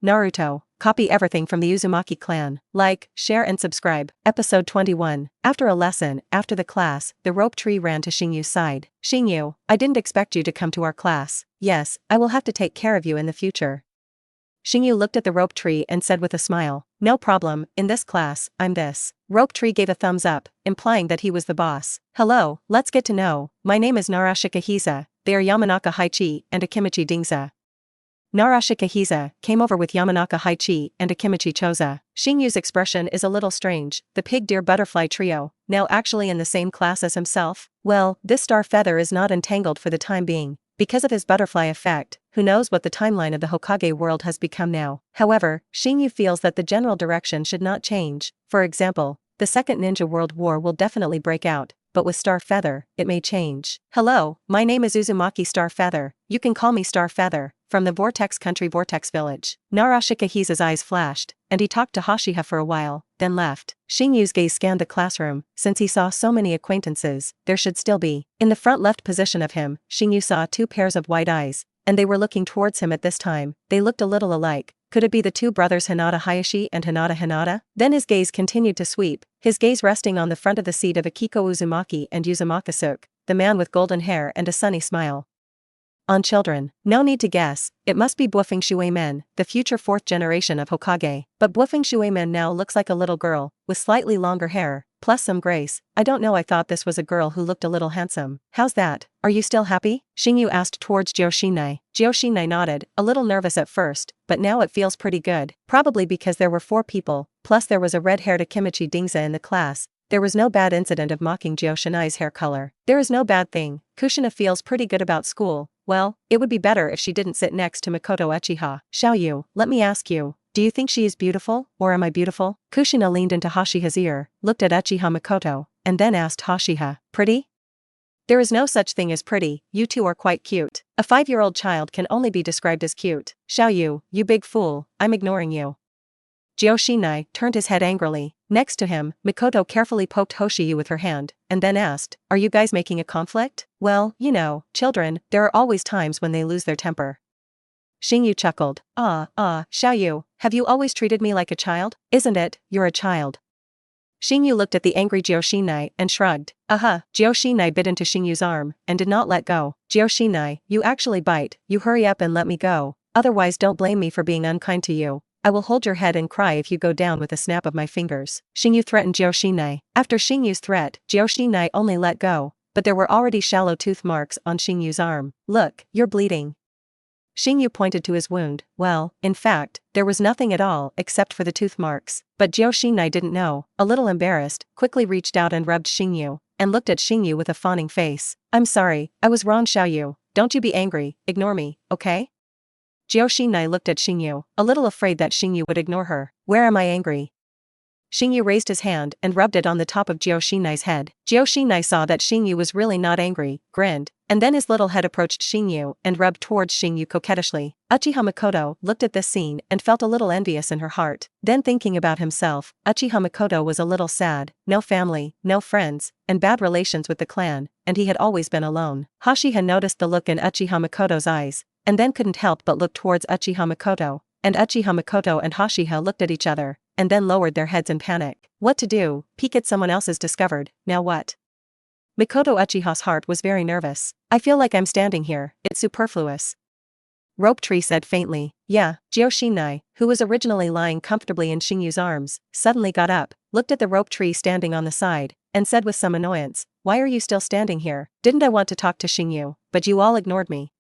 Naruto. Copy everything from the Uzumaki Clan. Like, share and subscribe. Episode 21. After a lesson, after the class, the rope tree ran to Xingyu's side. Xingyu, I didn't expect you to come to our class. Yes, I will have to take care of you in the future. Xingyu looked at the rope tree and said with a smile, no problem, in this class, I'm this. Rope tree gave a thumbs up, implying that he was the boss. Hello, let's get to know. My name is Narashika Hiza. They are Yamanaka Haichi and Akimichi Dingza. Narashika Hiza came over with Yamanaka Haichi and Akimichi Choza. Xingyu's expression is a little strange. The pig deer butterfly trio, now actually in the same class as himself? Well, this star feather is not entangled for the time being. Because of his butterfly effect, who knows what the timeline of the Hokage world has become now. However, Xingyu feels that the general direction should not change. For example, the Second Ninja World War will definitely break out, but with Star Feather, it may change. Hello, my name is Uzumaki Star Feather. You can call me Star Feather, from the Vortex Country Vortex Village. Narashika Hiza's eyes flashed, and he talked to Hashiha for a while, then left. Xingyu's gaze scanned the classroom. Since he saw so many acquaintances, there should still be. In the front left position of him, Xingyu saw two pairs of white eyes, and they were looking towards him at this time. They looked a little alike. Could it be the two brothers Hinata Hayashi and Hinata Hinata? Then his gaze continued to sweep, his gaze resting on the front of the seat of Akiko Uzumaki and Uzumaki Suke, the man with golden hair and a sunny smile. On children. No need to guess, it must be Buofeng Shuemen, the future fourth generation of Hokage. But Buofeng Shuemen now looks like a little girl, with slightly longer hair, plus some grace. I don't know, I thought this was a girl who looked a little handsome. How's that? Are you still happy? Xingyu asked towards Joshinai. Joshinai nodded, a little nervous at first, but now it feels pretty good. Probably because there were 4 people, plus there was a red-haired Akimichi Dingza in the class. There was no bad incident of mocking Joshinai's hair color. There is no bad thing. Kushina feels pretty good about school. Well, it would be better if she didn't sit next to Makoto Uchiha. Xiaoyu, let me ask you, do you think she is beautiful, or am I beautiful? Kushina leaned into Hashiha's ear, looked at Uchiha Makoto, and then asked Hashiha, pretty? There is no such thing as pretty, you two are quite cute. A 5-year-old child can only be described as cute. Xiaoyu, you big fool, I'm ignoring you. Joshinai turned his head angrily. Next to him, Makoto carefully poked Hoshiyu with her hand, and then asked, are you guys making a conflict? Well, you know, children, there are always times when they lose their temper. Xingyu chuckled. Xiaoyu, have you always treated me like a child? Isn't it, you're a child. Xingyu looked at the angry Joshinai and shrugged. Joshinai bit into Xingyu's arm, and did not let go. Joshinai, you actually bite, you hurry up and let me go, otherwise don't blame me for being unkind to you. I will hold your head and cry if you go down with a snap of my fingers. Xingyu threatened Joshinai. After Xingyu's threat, Joshinai only let go, but there were already shallow tooth marks on Xingyu's arm. Look, you're bleeding. Xingyu pointed to his wound. Well, in fact, there was nothing at all except for the tooth marks. But Joshinai didn't know, a little embarrassed, quickly reached out and rubbed Xingyu, and looked at Xingyu with a fawning face. I'm sorry, I was wrong, Xiaoyu. Don't you be angry, ignore me, okay? Joshinai looked at Xingyu, a little afraid that Xingyu would ignore her. Where am I angry? Xingyu raised his hand and rubbed it on the top of Joshinai's head. Joshinai saw that Xingyu was really not angry, grinned, and then his little head approached Xingyu and rubbed towards Xingyu coquettishly. Uchiha Makoto looked at this scene and felt a little envious in her heart. Then thinking about himself, Uchiha Makoto was a little sad. No family, no friends, and bad relations with the clan, and he had always been alone. Hashiha noticed the look in Uchiha Makoto's eyes, and then couldn't help but look towards Uchiha Makoto, and Uchiha Makoto and Hashiha looked at each other, and then lowered their heads in panic. What to do? Peek at someone else's discovered, now what? Makoto Uchiha's heart was very nervous. I feel like I'm standing here, it's superfluous. Rope Tree said faintly. Yeah. Joshinai, who was originally lying comfortably in Xingyu's arms, suddenly got up, looked at the Rope Tree standing on the side, and said with some annoyance, why are you still standing here? Didn't I want to talk to Xingyu, but you all ignored me.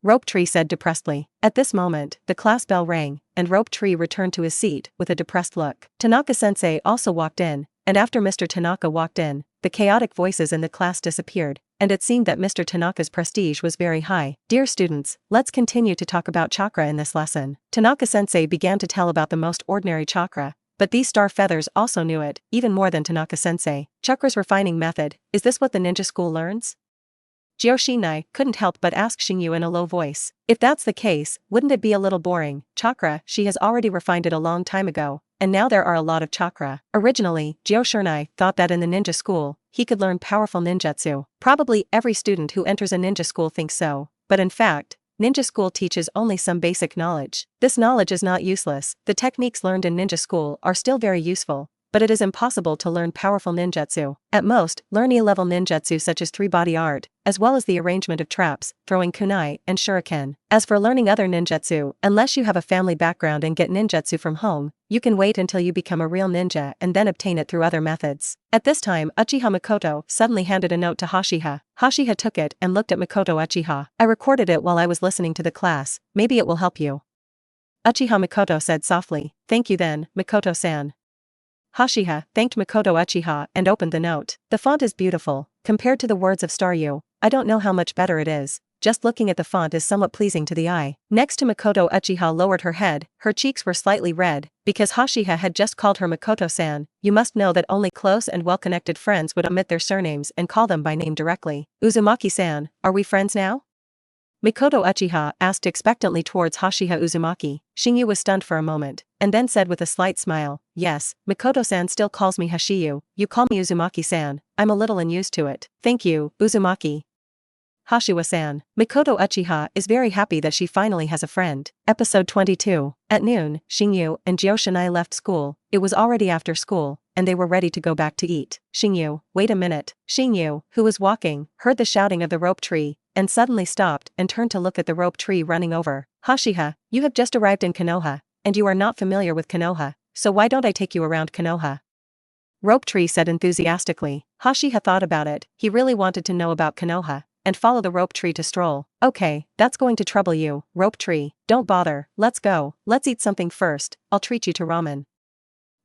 Rope Tree said depressedly. At this moment, the class bell rang, and Rope Tree returned to his seat with a depressed look. Tanaka-sensei also walked in, and after Mr. Tanaka walked in, the chaotic voices in the class disappeared, and it seemed that Mr. Tanaka's prestige was very high. Dear students, let's continue to talk about chakra in this lesson. Tanaka-sensei began to tell about the most ordinary chakra, but these star feathers also knew it, even more than Tanaka-sensei. Chakra's refining method, is this what the ninja school learns? Joshinai couldn't help but ask Xingyu in a low voice. If that's the case, wouldn't it be a little boring? Chakra, she has already refined it a long time ago, and now there are a lot of chakra. Originally, Joshinai thought that in the ninja school, he could learn powerful ninjutsu. Probably every student who enters a ninja school thinks so, but in fact, ninja school teaches only some basic knowledge. This knowledge is not useless, the techniques learned in ninja school are still very useful, but it is impossible to learn powerful ninjutsu. At most, learn E-level ninjutsu such as 3-body art, as well as the arrangement of traps, throwing kunai, and shuriken. As for learning other ninjutsu, unless you have a family background and get ninjutsu from home, you can wait until you become a real ninja and then obtain it through other methods. At this time, Uchiha Makoto suddenly handed a note to Hashiha. Hashiha took it and looked at Makoto Uchiha. I recorded it while I was listening to the class, maybe it will help you. Uchiha Makoto said softly. Thank you then, Makoto-san. Hashiha thanked Makoto Uchiha and opened the note. The font is beautiful. Compared to the words of Staryu, I don't know how much better it is. Just looking at the font is somewhat pleasing to the eye. Next to Makoto Uchiha lowered her head, her cheeks were slightly red, because Hashiha had just called her Makoto-san. You must know that only close and well-connected friends would omit their surnames and call them by name directly. Uzumaki-san, are we friends now? Makoto Uchiha asked expectantly towards Hashiha Uzumaki. Xingyu was stunned for a moment, and then said with a slight smile, yes, Makoto-san still calls me Hashiyu, you call me Uzumaki-san, I'm a little unused to it. Thank you, Uzumaki. Hashiwa-san. Makoto Uchiha is very happy that she finally has a friend. Episode 22. At noon, Xingyu and Joshinai left school. It was already after school, and they were ready to go back to eat. Xingyu, wait a minute. Xingyu, who was walking, heard the shouting of the rope tree, and suddenly stopped and turned to look at the rope tree running over. Hashiha, you have just arrived in Konoha, and you are not familiar with Konoha, so why don't I take you around Konoha? Rope tree said enthusiastically. Hashiha thought about it, he really wanted to know about Konoha, and follow the rope tree to stroll. Okay, that's going to trouble you, rope tree, don't bother, let's go, let's eat something first, I'll treat you to ramen.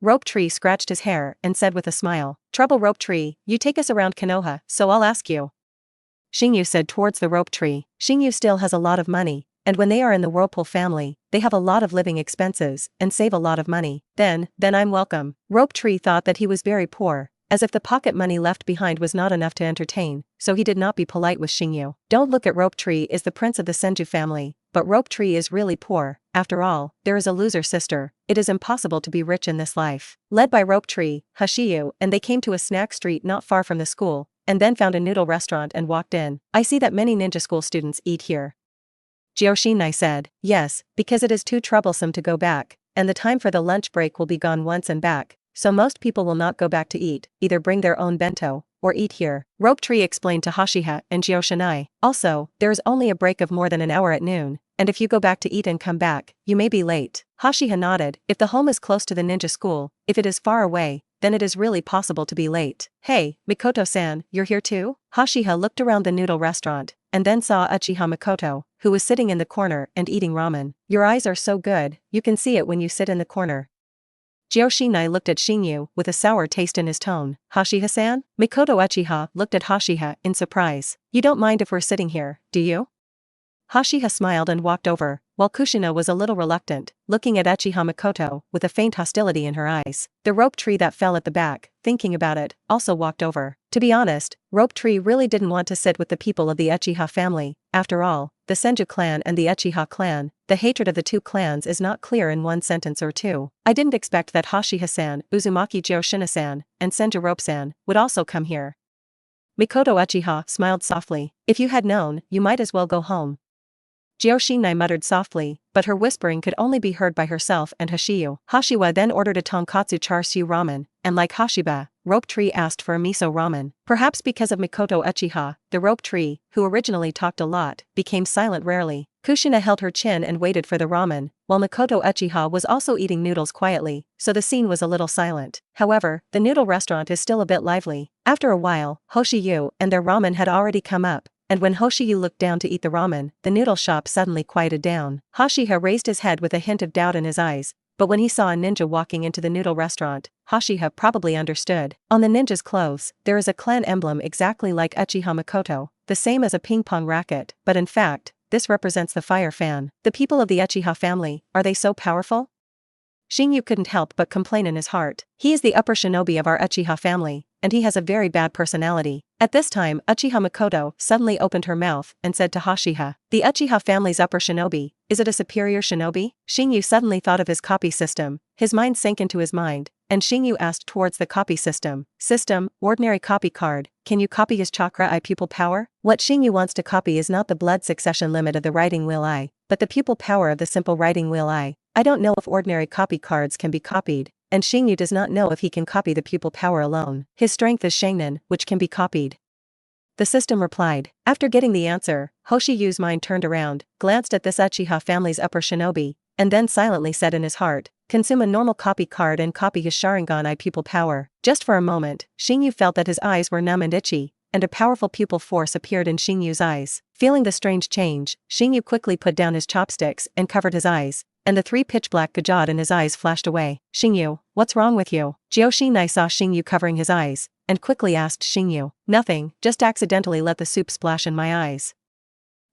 Rope tree scratched his hair and said with a smile, trouble rope tree, you take us around Konoha, so I'll ask you. Xingyu said towards the rope tree. Xingyu still has a lot of money, and when they are in the Whirlpool family, they have a lot of living expenses and save a lot of money. Then I'm welcome. Rope tree thought that he was very poor, as if the pocket money left behind was not enough to entertain, so he did not be polite with Xingyu. Don't look at Rope tree is the prince of the Senju family, but Rope tree is really poor. After all, there is a loser sister. It is impossible to be rich in this life. Led by Rope tree, Hashiyu and they came to a snack street not far from the school, and then found a noodle restaurant and walked in. I see that many ninja school students eat here. Joshinai said, yes, because it is too troublesome to go back, and the time for the lunch break will be gone once and back, so most people will not go back to eat, either bring their own bento, or eat here. Rope tree explained to Hashiha and Joshinai. Also, there is only a break of more than an hour at noon, and if you go back to eat and come back, you may be late. Hashiha nodded. If the home is close to the ninja school, if it is far away, then it is really possible to be late. Hey, Mikoto-san, you're here too? Hashiha looked around the noodle restaurant, and then saw Uchiha Makoto, who was sitting in the corner and eating ramen. Your eyes are so good, you can see it when you sit in the corner. Joshinai looked at Xingyu with a sour taste in his tone. Hashiha-san? Makoto Uchiha looked at Hashiha in surprise. You don't mind if we're sitting here, do you? Hashiha smiled and walked over, while Kushina was a little reluctant, looking at Uchiha Makoto with a faint hostility in her eyes. The rope tree that fell at the back, thinking about it, also walked over. To be honest, Rope tree really didn't want to sit with the people of the Uchiha family. After all, the Senju clan and the Uchiha clan, the hatred of the two clans is not clear in one sentence or two. I didn't expect that Hashiha-san, Uzumaki Joshina-san, and Senju Rope-san would also come here. Mikoto Uchiha smiled softly. If you had known, you might as well go home. Joshinai muttered softly, but her whispering could only be heard by herself and Hashiyu. Hashiwa then ordered a tonkatsu char siu ramen, and like Hashiba, Rope tree asked for a miso ramen. Perhaps because of Mikoto Uchiha, the Rope tree, who originally talked a lot, became silent rarely. Kushina held her chin and waited for the ramen, while Mikoto Uchiha was also eating noodles quietly, so the scene was a little silent. However, the noodle restaurant is still a bit lively. After a while, Hoshiyu and their ramen had already come up, and when Hoshiyu looked down to eat the ramen, the noodle shop suddenly quieted down. Hashiha raised his head with a hint of doubt in his eyes, but when he saw a ninja walking into the noodle restaurant, Hashiha probably understood. On the ninja's clothes, there is a clan emblem exactly like Uchiha Makoto, the same as a ping-pong racket, but in fact, this represents the fire fan. The people of the Uchiha family, are they so powerful? Xingyu couldn't help but complain in his heart. He is the upper shinobi of our Uchiha family, and he has a very bad personality. At this time, Uchiha Makoto suddenly opened her mouth and said to Hashiha, "The Uchiha family's upper shinobi, is it a superior shinobi?" Xingyu suddenly thought of his copy system, his mind sank into his mind, and Xingyu asked towards the copy system. System, ordinary copy card, can you copy his chakra eye pupil power? What Xingyu wants to copy is not the blood succession limit of the writing wheel eye, but the pupil power of the simple writing wheel eye. I don't know if ordinary copy cards can be copied, and Xingyu does not know if he can copy the pupil power alone. His strength is Sharingan, which can be copied. The system replied. After getting the answer, Hoshiyu's mind turned around, glanced at this Uchiha family's upper shinobi, and then silently said in his heart, consume a normal copy card and copy his Sharingan eye pupil power. Just for a moment, Xingyu felt that his eyes were numb and itchy, and a powerful pupil force appeared in Xingyu's eyes. Feeling the strange change, Xingyu quickly put down his chopsticks and covered his eyes, and the 3 pitch-black gajad in his eyes flashed away. Xingyu, what's wrong with you? Joshinai saw Xingyu covering his eyes, and quickly asked Xingyu, nothing, just accidentally let the soup splash in my eyes.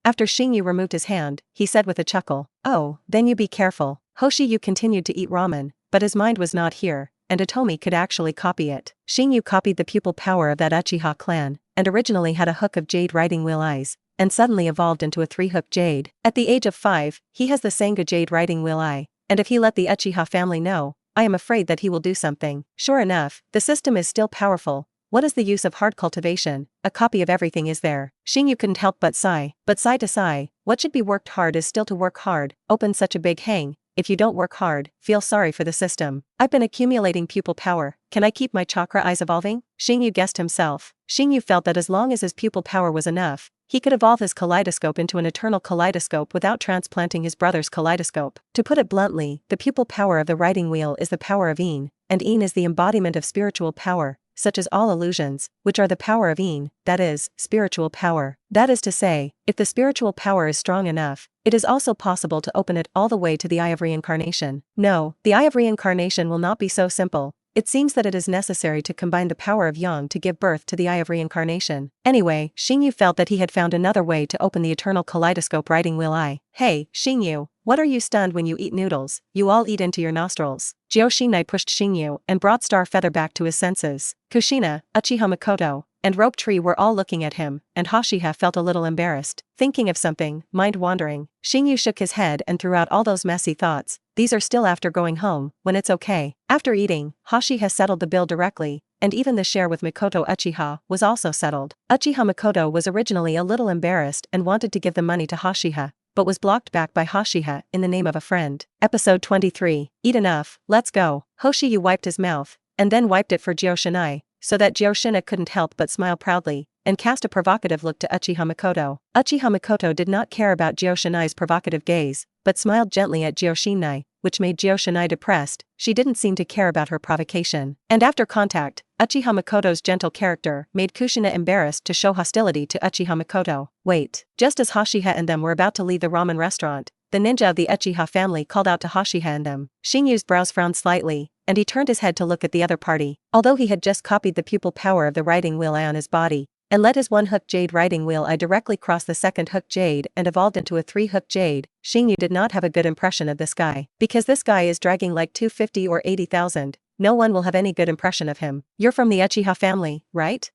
After Xingyu removed his hand, he said with a chuckle, oh, then you be careful. Hoshiyuki continued to eat ramen, but his mind was not here, and Otomi could actually copy it. Xingyu copied the pupil power of that Uchiha clan, and originally had a hook of jade writing wheel eyes, and suddenly evolved into a 3-hook jade. At the age of 5, he has the Sanga jade writing wheel eye, and if he let the Uchiha family know, I am afraid that he will do something. Sure enough, the system is still powerful. What is the use of hard cultivation? A copy of everything is there. Xingyu couldn't help but sigh to sigh, what should be worked hard is still to work hard, open such a big hang. If you don't work hard, feel sorry for the system. I've been accumulating pupil power, can I keep my chakra eyes evolving? Xingyu guessed himself. Xingyu felt that as long as his pupil power was enough, he could evolve his kaleidoscope into an eternal kaleidoscope without transplanting his brother's kaleidoscope. To put it bluntly, the pupil power of the writing wheel is the power of Een, and Een is the embodiment of spiritual power, such as all illusions, which are the power of Een, that is, spiritual power. That is to say, if the spiritual power is strong enough, it is also possible to open it all the way to the Eye of Reincarnation. No, the Eye of Reincarnation will not be so simple. It seems that it is necessary to combine the power of Yang to give birth to the Eye of Reincarnation. Anyway, Xingyu felt that he had found another way to open the eternal kaleidoscope writing wheel eye. Hey, Xingyu, what are you stunned when you eat noodles? You all eat into your nostrils. Joshinai pushed Xingyu and brought Star Feather back to his senses. Kushina, Uchiha Makoto, and Rope Tree were all looking at him, and Hashiha felt a little embarrassed. Thinking of something, mind wandering, Xingyu shook his head and threw out all those messy thoughts. These are still after going home, when it's okay. After eating, Hashiha settled the bill directly, and even the share with Makoto Uchiha was also settled. Uchiha Makoto was originally a little embarrassed and wanted to give the money to Hashiha, but was blocked back by Hashiha in the name of a friend. Episode 23. Eat enough, let's go. Hoshiyuki wiped his mouth, and then wiped it for Joshinai, so that Joshina couldn't help but smile proudly, and cast a provocative look to Uchiha Makoto. Uchiha Makoto did not care about Joshinai's provocative gaze, but smiled gently at Joshinai, which made Joshinai depressed. She didn't seem to care about her provocation. And after contact, Uchiha Makoto's gentle character made Kushina embarrassed to show hostility to Uchiha Makoto. Wait. Just as Hashiha and them were about to leave the ramen restaurant, the ninja of the Uchiha family called out to Hashiha and them. Xingyu's brows frowned slightly, and he turned his head to look at the other party. Although he had just copied the pupil power of the writing wheel eye on his body, and let his 1-hook jade writing wheel eye directly cross the 2nd-hook jade and evolved into a 3-hook jade, Xingyu did not have a good impression of this guy. Because this guy is dragging like 250 or 80,000, no one will have any good impression of him. You're from the Uchiha family, right?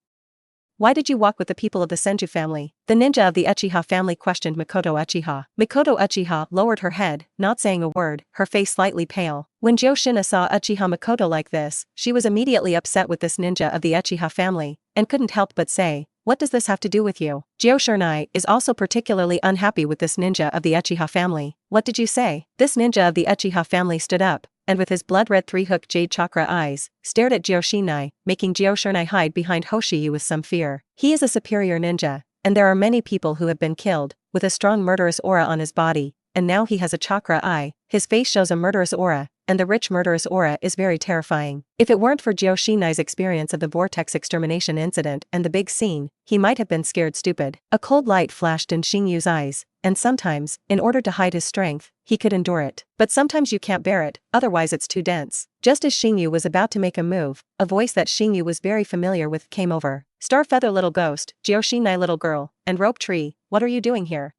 Why did you walk with the people of the Senju family? The ninja of the Uchiha family questioned Makoto Uchiha. Makoto Uchiha lowered her head, not saying a word, her face slightly pale. When Joshina saw Uchiha Makoto like this, she was immediately upset with this ninja of the Uchiha family, and couldn't help but say, what does this have to do with you? Joshina is also particularly unhappy with this ninja of the Uchiha family. What did you say? This ninja of the Uchiha family stood up, and with his blood-red 3-hook jade chakra eyes, stared at Joshinai, making Joshinai hide behind Hoshiyuki with some fear. He is a superior ninja, and there are many people who have been killed, with a strong murderous aura on his body, and now he has a chakra eye. His face shows a murderous aura, and the rich murderous aura is very terrifying. If it weren't for Joshinai's experience of the vortex extermination incident and the big scene, he might have been scared stupid. A cold light flashed in Xingyu's eyes, and sometimes, in order to hide his strength, he could endure it. But sometimes you can't bear it, otherwise it's too dense. Just as Xingyu was about to make a move, a voice that Xingyu was very familiar with came over. Starfeather little ghost, Joshinai little girl, and Rope Tree, what are you doing here?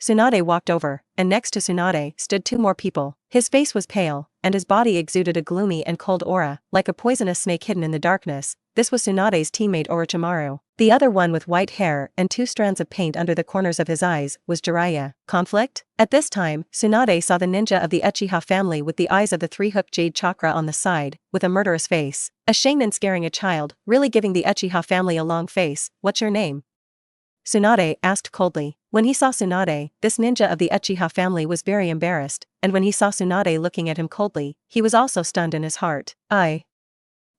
Tsunade walked over, and next to Tsunade stood 2 more people. His face was pale, and his body exuded a gloomy and cold aura, like a poisonous snake hidden in the darkness, This was Tsunade's teammate Orochimaru. The other one with white hair and 2 strands of paint under the corners of his eyes was Jiraiya. Conflict? At this time, Tsunade saw the ninja of the Uchiha family with the eyes of the 3-hooked jade chakra on the side, with a murderous face. A shonen scaring a child, really giving the Uchiha family a long face. What's your name? Tsunade asked coldly. When he saw Tsunade, this ninja of the Uchiha family was very embarrassed, and when he saw Tsunade looking at him coldly, he was also stunned in his heart.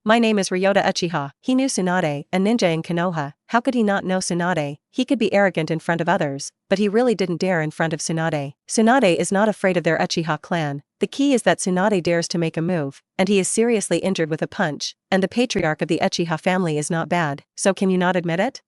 My name is Ryota Uchiha. He knew Tsunade, a ninja in Konoha. How could he not know Tsunade? He could be arrogant in front of others, but he really didn't dare in front of Tsunade. Tsunade is not afraid of their Uchiha clan. The key is that Tsunade dares to make a move, and he is seriously injured with a punch, and the patriarch of the Uchiha family is not bad, so can you not admit it?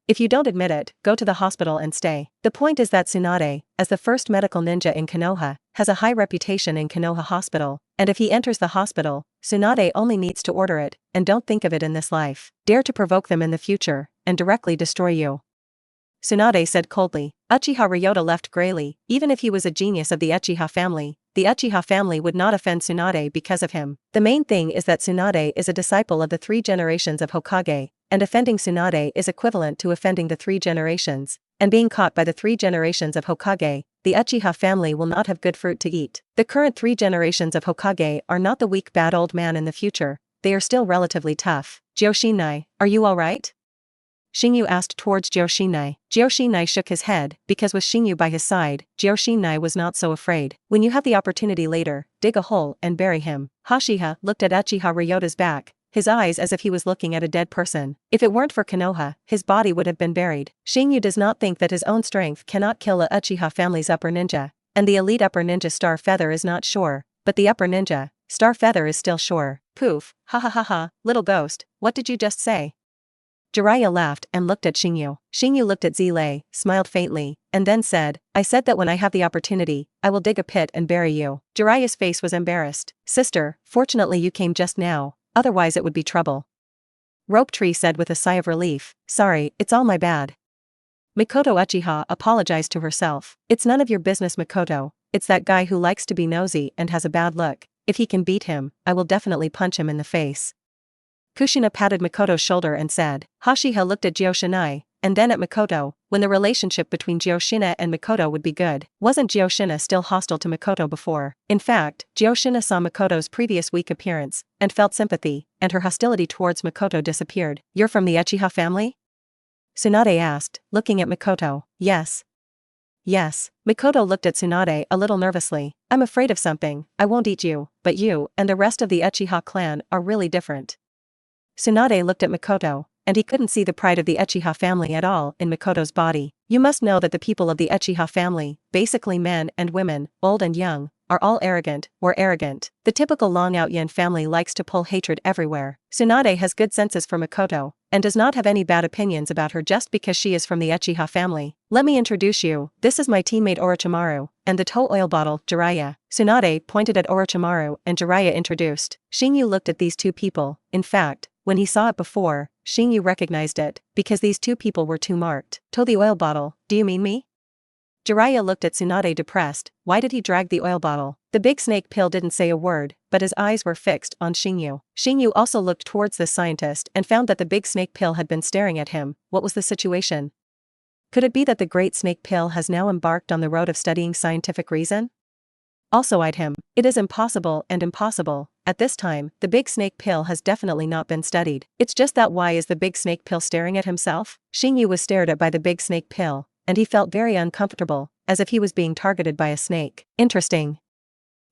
If you don't admit it, go to the hospital and stay. The point is that Tsunade, as the first medical ninja in Konoha, has a high reputation in Konoha Hospital, and if he enters the hospital, Tsunade only needs to order it, and don't think of it in this life. Dare to provoke them in the future, and directly destroy you. Tsunade said coldly. Uchiha Ryota left grayly. Even if he was a genius of the Uchiha family, the Uchiha family would not offend Tsunade because of him. The main thing is that Tsunade is a disciple of the 3 generations of Hokage, and offending Tsunade is equivalent to offending the 3 generations, and being caught by the 3 generations of Hokage, the Uchiha family will not have good fruit to eat. The current 3 generations of Hokage are not the weak bad old man in the future, they are still relatively tough. Joshinai, are you alright? Xingyu asked towards Joshinai. Joshinai shook his head, because with Xingyu by his side, Joshinai was not so afraid. When you have the opportunity later, dig a hole and bury him. Hashiha looked at Uchiha Ryota's back, his eyes as if he was looking at a dead person. If it weren't for Konoha, his body would have been buried. Xingyu does not think that his own strength cannot kill a Uchiha family's upper ninja, and the elite upper ninja Star Feather is not sure, but the upper ninja, Star Feather is still sure. Poof, ha ha ha ha, little ghost, what did you just say? Jiraiya laughed and looked at Xingyu. Xingyu looked at Zilei, smiled faintly, and then said, I said that when I have the opportunity, I will dig a pit and bury you. Jiraiya's face was embarrassed. Sister, fortunately you came just now, otherwise it would be trouble. Rope Tree said with a sigh of relief, sorry, it's all my bad. Mikoto Uchiha apologized to herself. It's none of your business, Mikoto, it's that guy who likes to be nosy and has a bad look. If he can beat him, I will definitely punch him in the face. Kushina patted Mikoto's shoulder and said. Hashiha looked at Joshinai, and then at Mikoto, when the relationship between Joshina and Mikoto would be good. Wasn't Joshina still hostile to Mikoto before? In fact, Joshina saw Mikoto's previous weak appearance, and felt sympathy, and her hostility towards Mikoto disappeared. You're from the Uchiha family? Tsunade asked, looking at Mikoto. Yes. Yes. Mikoto looked at Tsunade a little nervously. I'm afraid of something. I won't eat you, but you and the rest of the Uchiha clan are really different. Tsunade looked at Mikoto, and he couldn't see the pride of the Uchiha family at all in Mikoto's body. You must know that the people of the Uchiha family, basically men and women, old and young, are all arrogant, or arrogant. The typical Long Out Yen family likes to pull hatred everywhere. Tsunade has good senses for Mikoto, and does not have any bad opinions about her just because she is from the Uchiha family. Let me introduce you, this is my teammate Orochimaru, and the toe oil bottle, Jiraiya. Tsunade pointed at Orochimaru and Jiraiya introduced. Xingyu looked at these 2 people. In fact, when he saw it before, Xingyu recognized it, because these 2 people were too marked. Toe the oil bottle, do you mean me? Jiraiya looked at Tsunade depressed. Why did he drag the oil bottle? The big snake pill didn't say a word, but his eyes were fixed on Xingyu. Xingyu also looked towards the scientist and found that the big snake pill had been staring at him. What was the situation? Could it be that the great snake pill has now embarked on the road of studying scientific reason? Also eyed him. It is impossible and impossible. At this time, the big snake pill has definitely not been studied. It's just that why is the big snake pill staring at himself? Xingyu was stared at by the big snake pill, and he felt very uncomfortable, as if he was being targeted by a snake. Interesting.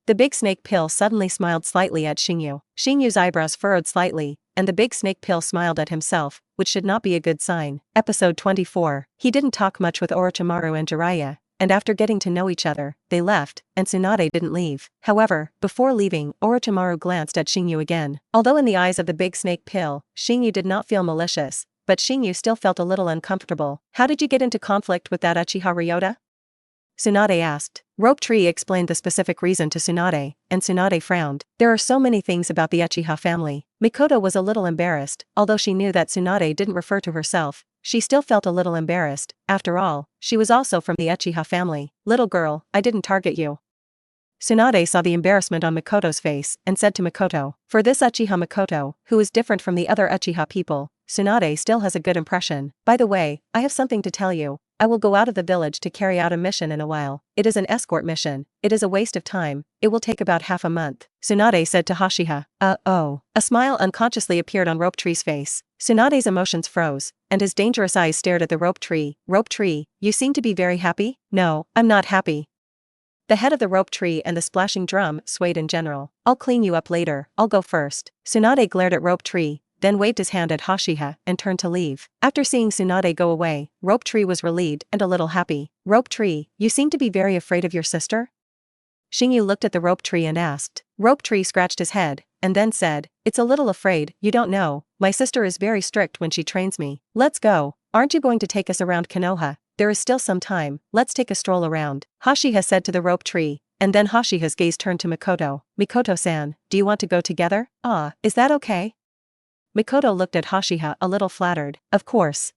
The big snake pill suddenly smiled slightly at Xingyu. Xingyu's eyebrows furrowed slightly, and the big snake pill smiled at himself, which should not be a good sign. Episode 24. He didn't talk much with Orochimaru and Jiraiya, and after getting to know each other, they left, and Tsunade didn't leave. However, before leaving, Orochimaru glanced at Xingyu again. Although in the eyes of the big snake pill, Xingyu did not feel malicious, but Xingyu still felt a little uncomfortable. How did you get into conflict with that Uchiha Ryota? Tsunade asked. Rope Tree explained the specific reason to Tsunade, and Tsunade frowned. There are so many things about the Uchiha family. Mikoto was a little embarrassed, although she knew that Tsunade didn't refer to herself. She still felt a little embarrassed. After all, she was also from the Uchiha family. Little girl, I didn't target you. Tsunade saw the embarrassment on Mikoto's face and said to Mikoto, "For this Uchiha Mikoto, who is different from the other Uchiha people, Tsunade still has a good impression. By the way, I have something to tell you. I will go out of the village to carry out a mission in a while. It is an escort mission. It is a waste of time. It will take about half a month," Tsunade said to Hashiha. Oh. A smile unconsciously appeared on Rope Tree's face. Tsunade's emotions froze, and his dangerous eyes stared at the Rope Tree. "Rope Tree, you seem to be very happy?" "No, I'm not happy." The head of the Rope Tree and the splashing drum swayed in general. "I'll clean you up later, I'll go first." Tsunade glared at Rope Tree, then waved his hand at Hashiha and turned to leave. After seeing Tsunade go away, Rope Tree was relieved and a little happy. "Rope Tree, you seem to be very afraid of your sister?" Xingyu looked at the Rope Tree and asked. Rope Tree scratched his head, and then said, "It's a little afraid, you don't know, my sister is very strict when she trains me." "Let's go. Aren't you going to take us around Konoha? There is still some time, let's take a stroll around," Hashiha said to the Rope Tree, and then Hashiha's gaze turned to Mikoto. "Mikoto-san, do you want to go together?" Is that okay?" Mikoto looked at Hashiha a little flattered. "Of course."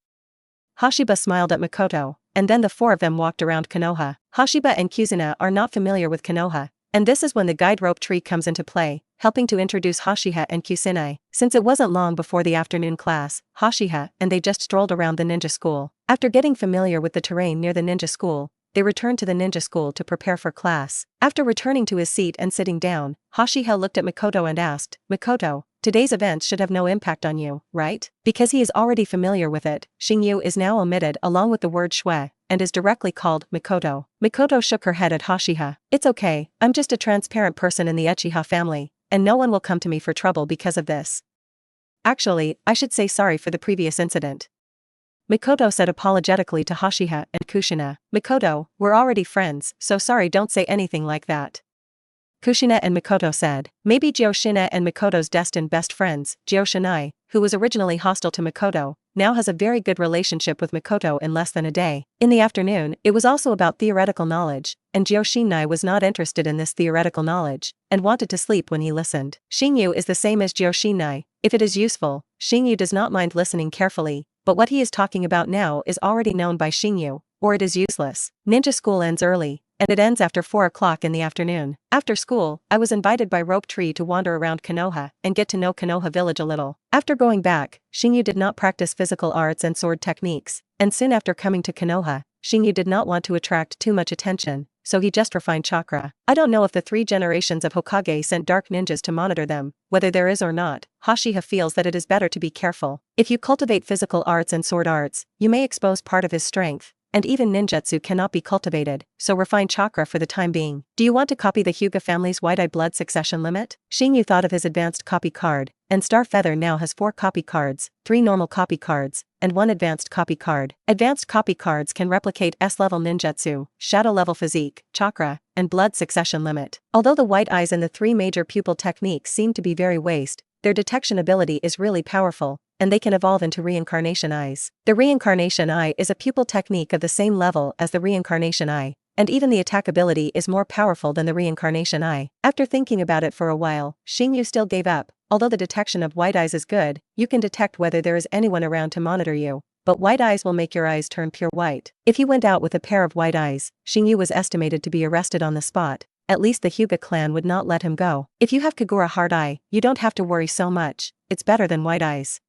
Hashiba smiled at Mikoto, and then the four of them walked around Konoha. Hashiba and Kushina are not familiar with Konoha, and this is when the guide Rope Tree comes into play, helping to introduce Hashiha and Kushina. Since it wasn't long before the afternoon class, Hashiha and they just strolled around the ninja school. After getting familiar with the terrain near the ninja school, they returned to the ninja school to prepare for class. After returning to his seat and sitting down, Hashiha looked at Mikoto and asked, "Mikoto, today's events should have no impact on you, right?" Because he is already familiar with it, Xingyu is now omitted along with the word shui, and is directly called Mikoto. Mikoto shook her head at Hashiha. "It's okay, I'm just a transparent person in the Uchiha family, and no one will come to me for trouble because of this. Actually, I should say sorry for the previous incident." Mikoto said apologetically to Hashiha and Kushina. "Mikoto, we're already friends, so sorry, don't say anything like that." Kushina and Mikoto said. Maybe Gyoshina and Mikoto's destined best friends, Gyoshinai, who was originally hostile to Mikoto, now has a very good relationship with Mikoto in less than a day. In the afternoon, it was also about theoretical knowledge, and Gyoshinai was not interested in this theoretical knowledge, and wanted to sleep when he listened. Xingyu is the same as Gyoshinai. If it is useful, Xingyu does not mind listening carefully, but what he is talking about now is already known by Xingyu, or it is useless. Ninja school ends early, and it ends after 4 o'clock in the afternoon. After school, I was invited by Rope Tree to wander around Konoha and get to know Konoha village a little. After going back, Xingyu did not practice physical arts and sword techniques, and soon after coming to Konoha, Xingyu did not want to attract too much attention, so he just refined chakra. I don't know if the 3 generations of Hokage sent dark ninjas to monitor them, whether there is or not. Hashiha feels that it is better to be careful. If you cultivate physical arts and sword arts, you may expose part of his strength, and even ninjutsu cannot be cultivated, so refine chakra for the time being. Do you want to copy the Hyuga family's White-Eye blood succession limit? Xingyu thought of his advanced copy card, and Star Feather now has 4 copy cards, 3 normal copy cards, and 1 advanced copy card. Advanced copy cards can replicate S-level ninjutsu, shadow-level physique, chakra, and blood succession limit. Although the white eyes and the 3 major pupil techniques seem to be very waste, their detection ability is really powerful, and they can evolve into reincarnation eyes. The reincarnation eye is a pupil technique of the same level as the reincarnation eye, and even the attack ability is more powerful than the reincarnation eye. After thinking about it for a while, Xingyu still gave up. Although the detection of white eyes is good, you can detect whether there is anyone around to monitor you, but white eyes will make your eyes turn pure white. If he went out with a pair of white eyes, Xingyu was estimated to be arrested on the spot. At least the Hyuga clan would not let him go. If you have Kagura hard eye, you don't have to worry so much, it's better than white eyes,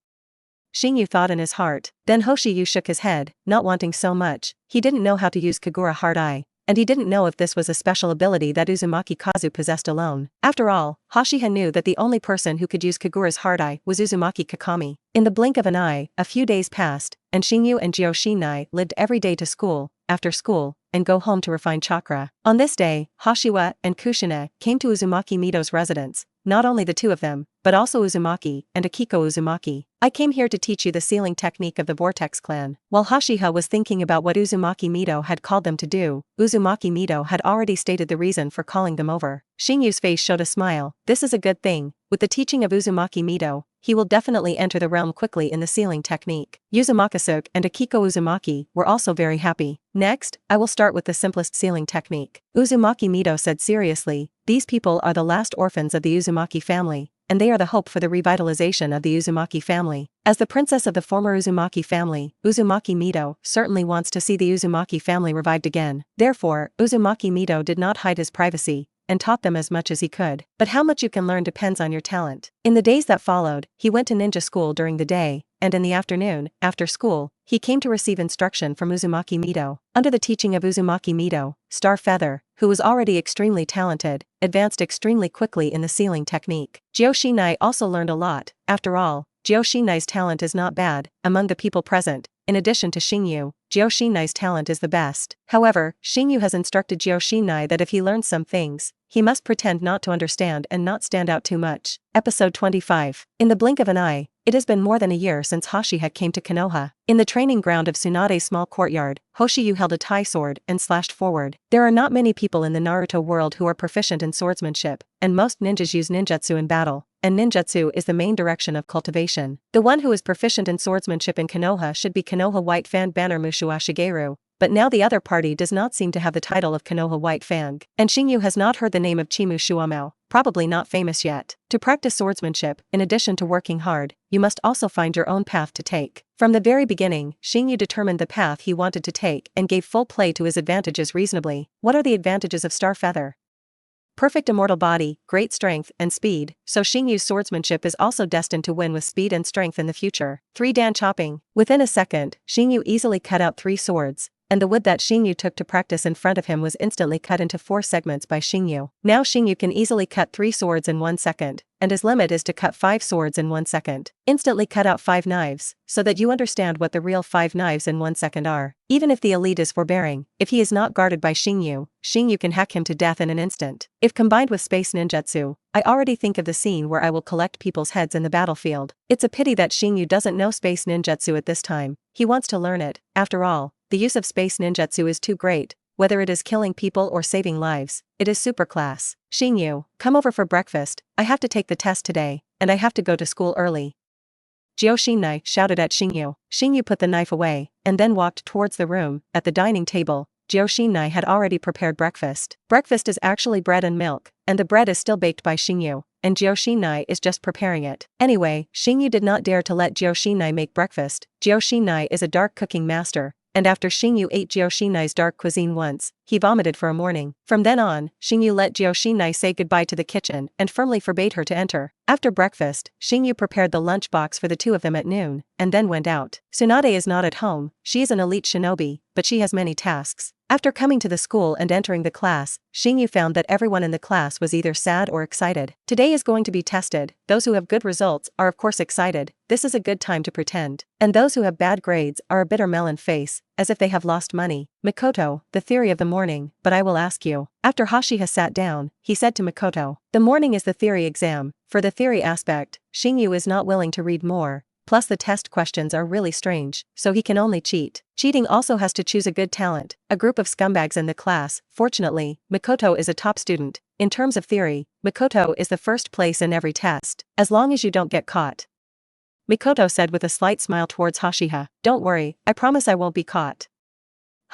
Xingyu thought in his heart. Then Hoshiyu shook his head, not wanting so much. He didn't know how to use Kagura hard eye, and he didn't know if this was a special ability that Uzumaki Kazu possessed alone. After all, Hashiha knew that the only person who could use Kagura's hard eye was Uzumaki Kakami. In the blink of an eye, a few days passed, and Xingyu and Gyoshinai lived every day to school, after school, and go home to refine chakra. On this day, Hashiwa and Kushina came to Uzumaki Mito's residence, not only the 2 of them, but also Uzumaki and Akiko Uzumaki. I came here to teach you the sealing technique of the Vortex clan. While Hashiha was thinking about what Uzumaki Mito had called them to do, Uzumaki Mito had already stated the reason for calling them over. Xingyu's face showed a smile. This is a good thing. With the teaching of Uzumaki Mito, he will definitely enter the realm quickly in the sealing technique. Uzumakasuke and Akiko Uzumaki were also very happy. Next, I will start with the simplest sealing technique. Uzumaki Mito said seriously, these people are the last orphans of the Uzumaki family, and they are the hope for the revitalization of the Uzumaki family. As the princess of the former Uzumaki family, Uzumaki Mito certainly wants to see the Uzumaki family revived again. Therefore, Uzumaki Mito did not hide his privacy, and taught them as much as he could. But how much you can learn depends on your talent. In the days that followed, he went to ninja school during the day, and in the afternoon, after school, he came to receive instruction from Uzumaki Mido. Under the teaching of Uzumaki Mido, Star Feather, who was already extremely talented, advanced extremely quickly in the sealing technique. Joshinai also learned a lot. After all, Joshinai's talent is not bad. Among the people present, in addition to Xingyu, Joshinai's talent is the best. However, Xingyu has instructed Joshinai that if he learns some things, he must pretend not to understand and not stand out too much. Episode 25. In the blink of an eye, it has been more than a year since Hoshiha came to Konoha. In the training ground of Tsunade's small courtyard, Hoshiyu held a Tai sword and slashed forward. There are not many people in the Naruto world who are proficient in swordsmanship, and most ninjas use ninjutsu in battle, and ninjutsu is the main direction of cultivation. The one who is proficient in swordsmanship in Konoha should be Konoha White Fan Banner Mushua Shigeru. But now the other party does not seem to have the title of Konoha White Fang, and Xingyu has not heard the name of Chimu Shuamao, probably not famous yet. To practice swordsmanship, in addition to working hard, you must also find your own path to take. From the very beginning, Xingyu determined the path he wanted to take and gave full play to his advantages reasonably. What are the advantages of Star Feather? Perfect immortal body, great strength, and speed, so Xingyu's swordsmanship is also destined to win with speed and strength in the future. 3 Dan chopping. Within a second, Xingyu easily cut out 3 swords, and the wood that Xingyu took to practice in front of him was instantly cut into 4 segments by Xingyu. Now Xingyu can easily cut 3 swords in 1 second, and his limit is to cut 5 swords in 1 second. Instantly cut out 5 knives, so that you understand what the real 5 knives in 1 second are. Even if the elite is forbearing, if he is not guarded by Xingyu, Xingyu can hack him to death in an instant. If combined with space ninjutsu, I already think of the scene where I will collect people's heads in the battlefield. It's a pity that Xingyu doesn't know space ninjutsu at this time. He wants to learn it. After all, the use of space ninjutsu is too great. Whether it is killing people or saving lives, it is superclass. Xingyu, come over for breakfast. I have to take the test today, and I have to go to school early. Joshinai shouted at Xingyu. Xingyu put the knife away, and then walked towards the room. At the dining table, Joshinai had already prepared breakfast. Breakfast is actually bread and milk, and the bread is still baked by Xingyu, and Joshinai is just preparing it. Anyway, Xingyu did not dare to let Joshinai make breakfast. Joshinai is a dark cooking master, and after Xingyu ate Joshinai's dark cuisine once, he vomited for a morning. From then on, Xingyu let Joshinai say goodbye to the kitchen and firmly forbade her to enter. After breakfast, Xingyu prepared the lunchbox for the two of them at noon, and then went out. Tsunade is not at home. She is an elite shinobi, but she has many tasks. After coming to the school and entering the class, Xingyu found that everyone in the class was either sad or excited. Today is going to be tested. Those who have good results are of course excited. This is a good time to pretend. And those who have bad grades are a bitter melon face, as if they have lost money. Mikoto, the theory of the morning, but I will ask you. After Hoshiha sat down, he said to Mikoto, the morning is the theory exam. For the theory aspect, Xingyu is not willing to read more. Plus the test questions are really strange, so he can only cheat. Cheating also has to choose a good talent, a group of scumbags in the class. Fortunately, Mikoto is a top student. In terms of theory, Mikoto is the first place in every test, as long as you don't get caught. Mikoto said with a slight smile towards Hoshiha, don't worry, I promise I won't be caught.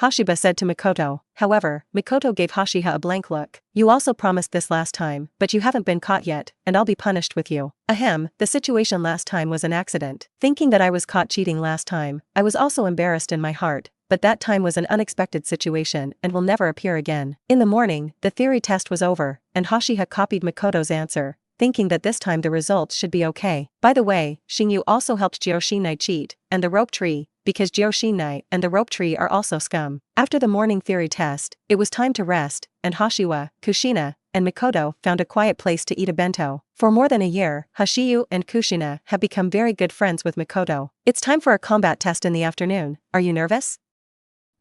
Hoshiba said to Mikoto. However, Mikoto gave Hoshiha a blank look. You also promised this last time, but you haven't been caught yet, and I'll be punished with you. Ahem, the situation last time was an accident. Thinking that I was caught cheating last time, I was also embarrassed in my heart, but that time was an unexpected situation and will never appear again. In the morning, the theory test was over, and Hoshiha copied Mikoto's answer, thinking that this time the results should be okay. By the way, Xingyu also helped Joshinai cheat, and the rope tree, because Joshinai and the rope tree are also scum. After the morning theory test, it was time to rest, and Hoshiwa, Kushina, and Mikoto found a quiet place to eat a bento. For more than a year, Hoshiyu and Kushina have become very good friends with Mikoto. It's time for a combat test in the afternoon. Are you nervous?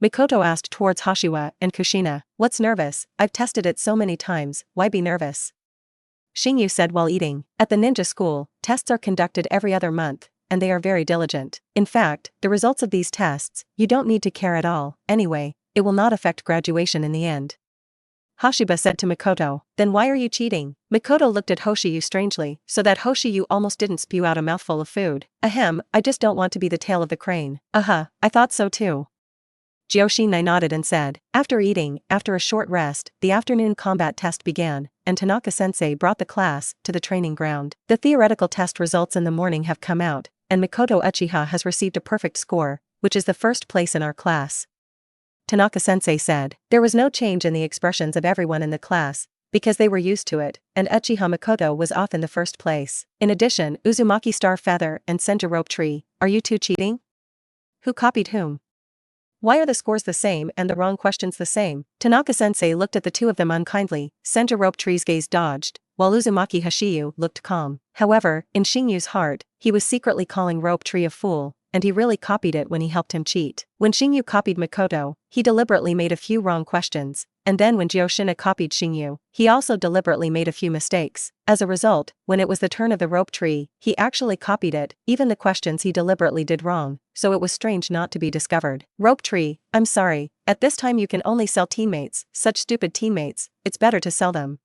Mikoto asked towards Hoshiwa and Kushina. What's nervous? I've tested it so many times, why be nervous? Xingyu said while eating. At the ninja school, tests are conducted every other month, and they are very diligent. In fact, the results of these tests, you don't need to care at all. Anyway, it will not affect graduation in the end. Hoshiba said to Mikoto, then why are you cheating? Mikoto looked at Hoshiyu strangely, so that Hoshiyu almost didn't spew out a mouthful of food. Ahem, I just don't want to be the tail of the crane. I thought so too. Joshinai nodded and said. After eating, after a short rest, the afternoon combat test began, and Tanaka-sensei brought the class to the training ground. The theoretical test results in the morning have come out, and Mikoto Uchiha has received a perfect score, which is the first place in our class. Tanaka-sensei said. There was no change in the expressions of everyone in the class, because they were used to it, and Uchiha Makoto was off in the first place. In addition, Uzumaki Star Feather and Senju Rope Tree, are you two cheating? Who copied whom? Why are the scores the same and the wrong questions the same? Tanaka-sensei looked at the two of them unkindly. Senju Rope Tree's gaze dodged, while Uzumaki Hashiju looked calm. However, in Xingyu's heart, he was secretly calling Rope Tree a fool, and he really copied it when he helped him cheat. When Xingyu copied Makoto, he deliberately made a few wrong questions, and then when Gyoshina copied Xingyu, he also deliberately made a few mistakes. As a result, when it was the turn of the Rope Tree, he actually copied it, even the questions he deliberately did wrong, so it was strange not to be discovered. Rope Tree, I'm sorry, at this time you can only sell teammates, such stupid teammates, it's better to sell them.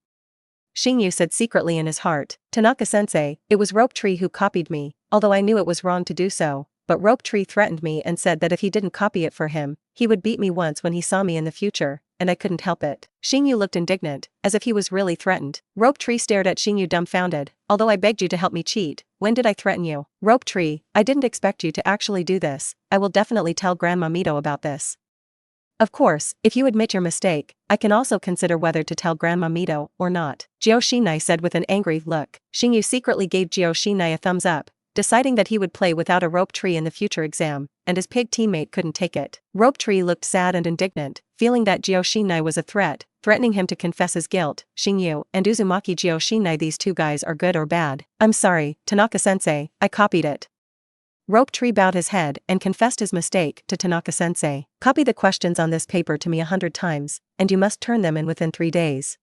Xingyu said secretly in his heart. Tanaka-sensei, it was Rope Tree who copied me, although I knew it was wrong to do so. But Rope Tree threatened me and said that if he didn't copy it for him, he would beat me once when he saw me in the future, and I couldn't help it. Xingyu looked indignant, as if he was really threatened. Rope Tree stared at Xingyu dumbfounded. Although I begged you to help me cheat, when did I threaten you? Rope Tree, I didn't expect you to actually do this. I will definitely tell Grandma Mito about this. Of course, if you admit your mistake, I can also consider whether to tell Grandma Mito or not, Gyoshina said with an angry look. Xingyu secretly gave Gyoshina a thumbs up, deciding that he would play without a Rope Tree in the future exam, and his pig teammate couldn't take it. Rope Tree looked sad and indignant, feeling that Gyoshina was a threat, threatening him to confess his guilt. Xingyu and Uzumaki Gyoshina, these two guys are good or bad? I'm sorry, Tanaka-sensei, I copied it. Rope Tree bowed his head and confessed his mistake to Tanaka-sensei. Copy the questions on this paper to me 100 times, and you must turn them in within 3 days.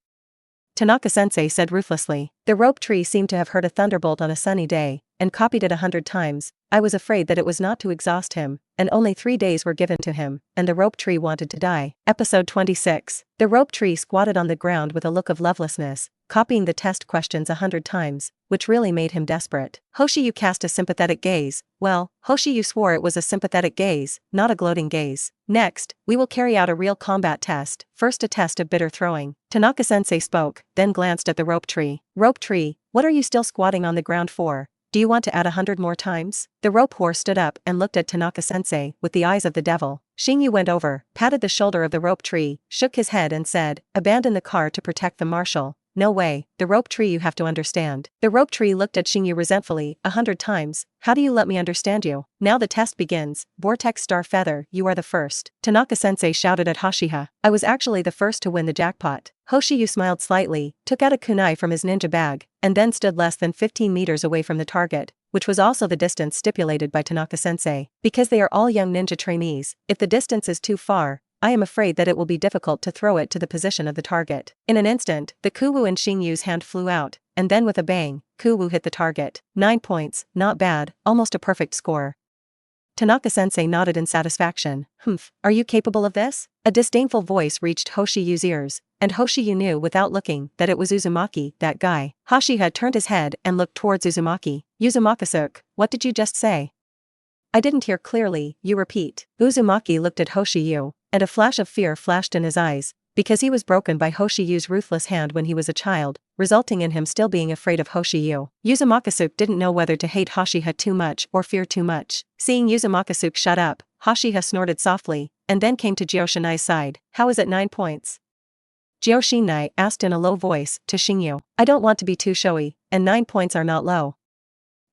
Tanaka-sensei said ruthlessly. The Rope Tree seemed to have heard a thunderbolt on a sunny day, and copied it 100 times. I was afraid that it was not to exhaust him, and only 3 days were given to him, and the Rope Tree wanted to die. Episode 26. The Rope Tree squatted on the ground with a look of lovelessness, copying the test questions 100 times, which really made him desperate. Hoshiyu cast a sympathetic gaze. Well, Hoshiyu swore it was a sympathetic gaze, not a gloating gaze. Next, we will carry out a real combat test. First, a test of bitter throwing. Tanaka-sensei spoke, then glanced at the Rope Tree. Rope Tree, what are you still squatting on the ground for? Do you want to add 100 more times? The rope horse stood up and looked at Tanaka-sensei with the eyes of the devil. Xingyu went over, patted the shoulder of the Rope Tree, shook his head and said, abandon the car to protect the marshal. No way, the Rope Tree, you have to understand. The Rope Tree looked at Xingyu resentfully. 100 times, how do you let me understand you? Now the test begins. Vortex Star Feather, you are the first. Tanaka-sensei shouted at Hoshiha. I was actually the first to win the jackpot. Hoshiyu smiled slightly, took out a kunai from his ninja bag, and then stood less than 15 meters away from the target, which was also the distance stipulated by Tanaka-sensei. Because they are all young ninja trainees, if the distance is too far, I am afraid that it will be difficult to throw it to the position of the target. In an instant, the Kuwu in Xingyu's hand flew out, and then with a bang, Kuwu hit the target. 9 points, not bad, almost a perfect score. Tanaka-sensei nodded in satisfaction. Humph, are you capable of this? A disdainful voice reached Hoshiyu's ears, and Hoshiyu knew without looking that it was Uzumaki, that guy. Hoshiha turned his head and looked towards Uzumaki. Uzumaki-suke, what did you just say? I didn't hear clearly, you repeat. Uzumaki looked at Hoshiyu, and a flash of fear flashed in his eyes, because he was broken by Hoshiyu's ruthless hand when he was a child, resulting in him still being afraid of Hoshiyu. Uzumaki-suke didn't know whether to hate Hoshiha too much or fear too much. Seeing Uzumaki-suke shut up, Hoshiha snorted softly, and then came to Gyoshinai's side. How is it 9 points? Gyoshinai asked in a low voice to Xingyu. I don't want to be too showy, and 9 points are not low.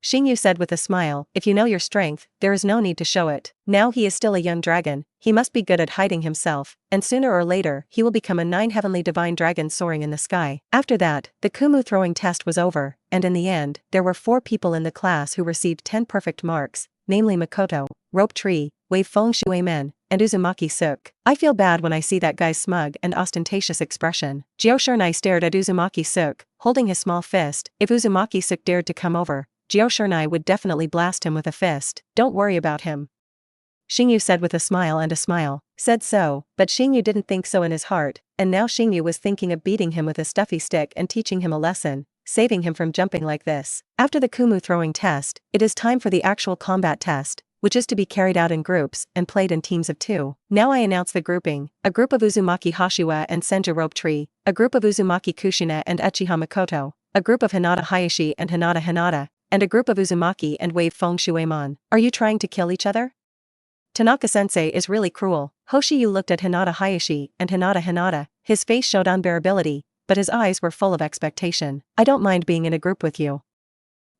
Xingyu said with a smile, if you know your strength, there is no need to show it. Now he is still a young dragon, he must be good at hiding himself, and sooner or later he will become a 9 heavenly divine dragon soaring in the sky. After that, the Kumu throwing test was over, and in the end, there were 4 people in the class who received 10 perfect marks, namely Makoto, Rope Tree, Wave Feng Shuimen, and Uzumaki-suke. I feel bad when I see that guy's smug and ostentatious expression. Gyoshinai stared at Uzumaki-suke, holding his small fist. If Uzumaki-suke dared to come over, Gyoshinai would definitely blast him with a fist. Don't worry about him. Xingyu said with a smile and a smile. Said so, but Xingyu didn't think so in his heart, and now Xingyu was thinking of beating him with a stuffy stick and teaching him a lesson, saving him from jumping like this. After the Kumu throwing test, it is time for the actual combat test, which is to be carried out in groups and played in teams of 2. Now I announce the grouping. A group of Uzumaki Hoshiwa and Senju Rope Tree, a group of Uzumaki Kushina and Uchiha Makoto, a group of Hinata Hayashi and Hinata, and a group of Uzumaki and Wave Feng Shuiman. Are you trying to kill each other? Tanaka-sensei is really cruel. Hoshiyu looked at Hinata Hayashi and Hinata. His face showed unbearability, but his eyes were full of expectation. I don't mind being in a group with you.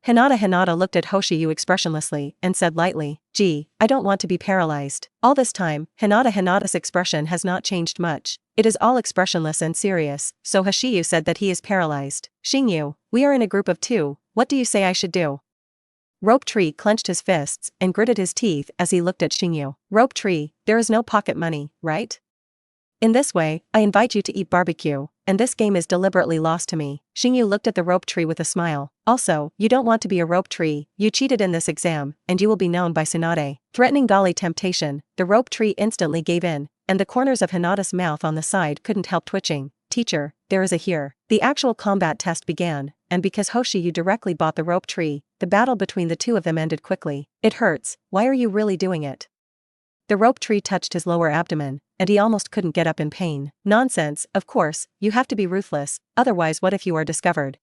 Hinata looked at Hoshiyu expressionlessly and said lightly, gee, I don't want to be paralyzed. All this time, Hinata's expression has not changed much. It is all expressionless and serious, so Hoshiyu said that he is paralyzed. Xingyu, we are in a group of 2, what do you say I should do? Rope Tree clenched his fists and gritted his teeth as he looked at Xingyu. Rope Tree, there is no pocket money, right? In this way, I invite you to eat barbecue, and this game is deliberately lost to me. Xingyu looked at the Rope Tree with a smile. Also, you don't want to be a Rope Tree, you cheated in this exam, and you will be known by Tsunade. Threatening golly temptation, the Rope Tree instantly gave in, and the corners of Hinata's mouth on the side couldn't help twitching. Teacher, there is a here. The actual combat test began, and because Hoshiyu directly bought the Rope Tree, the battle between the two of them ended quickly. It hurts, why are you really doing it? The Rope Tree touched his lower abdomen, and he almost couldn't get up in pain. Nonsense, of course, you have to be ruthless, otherwise what if you are discovered?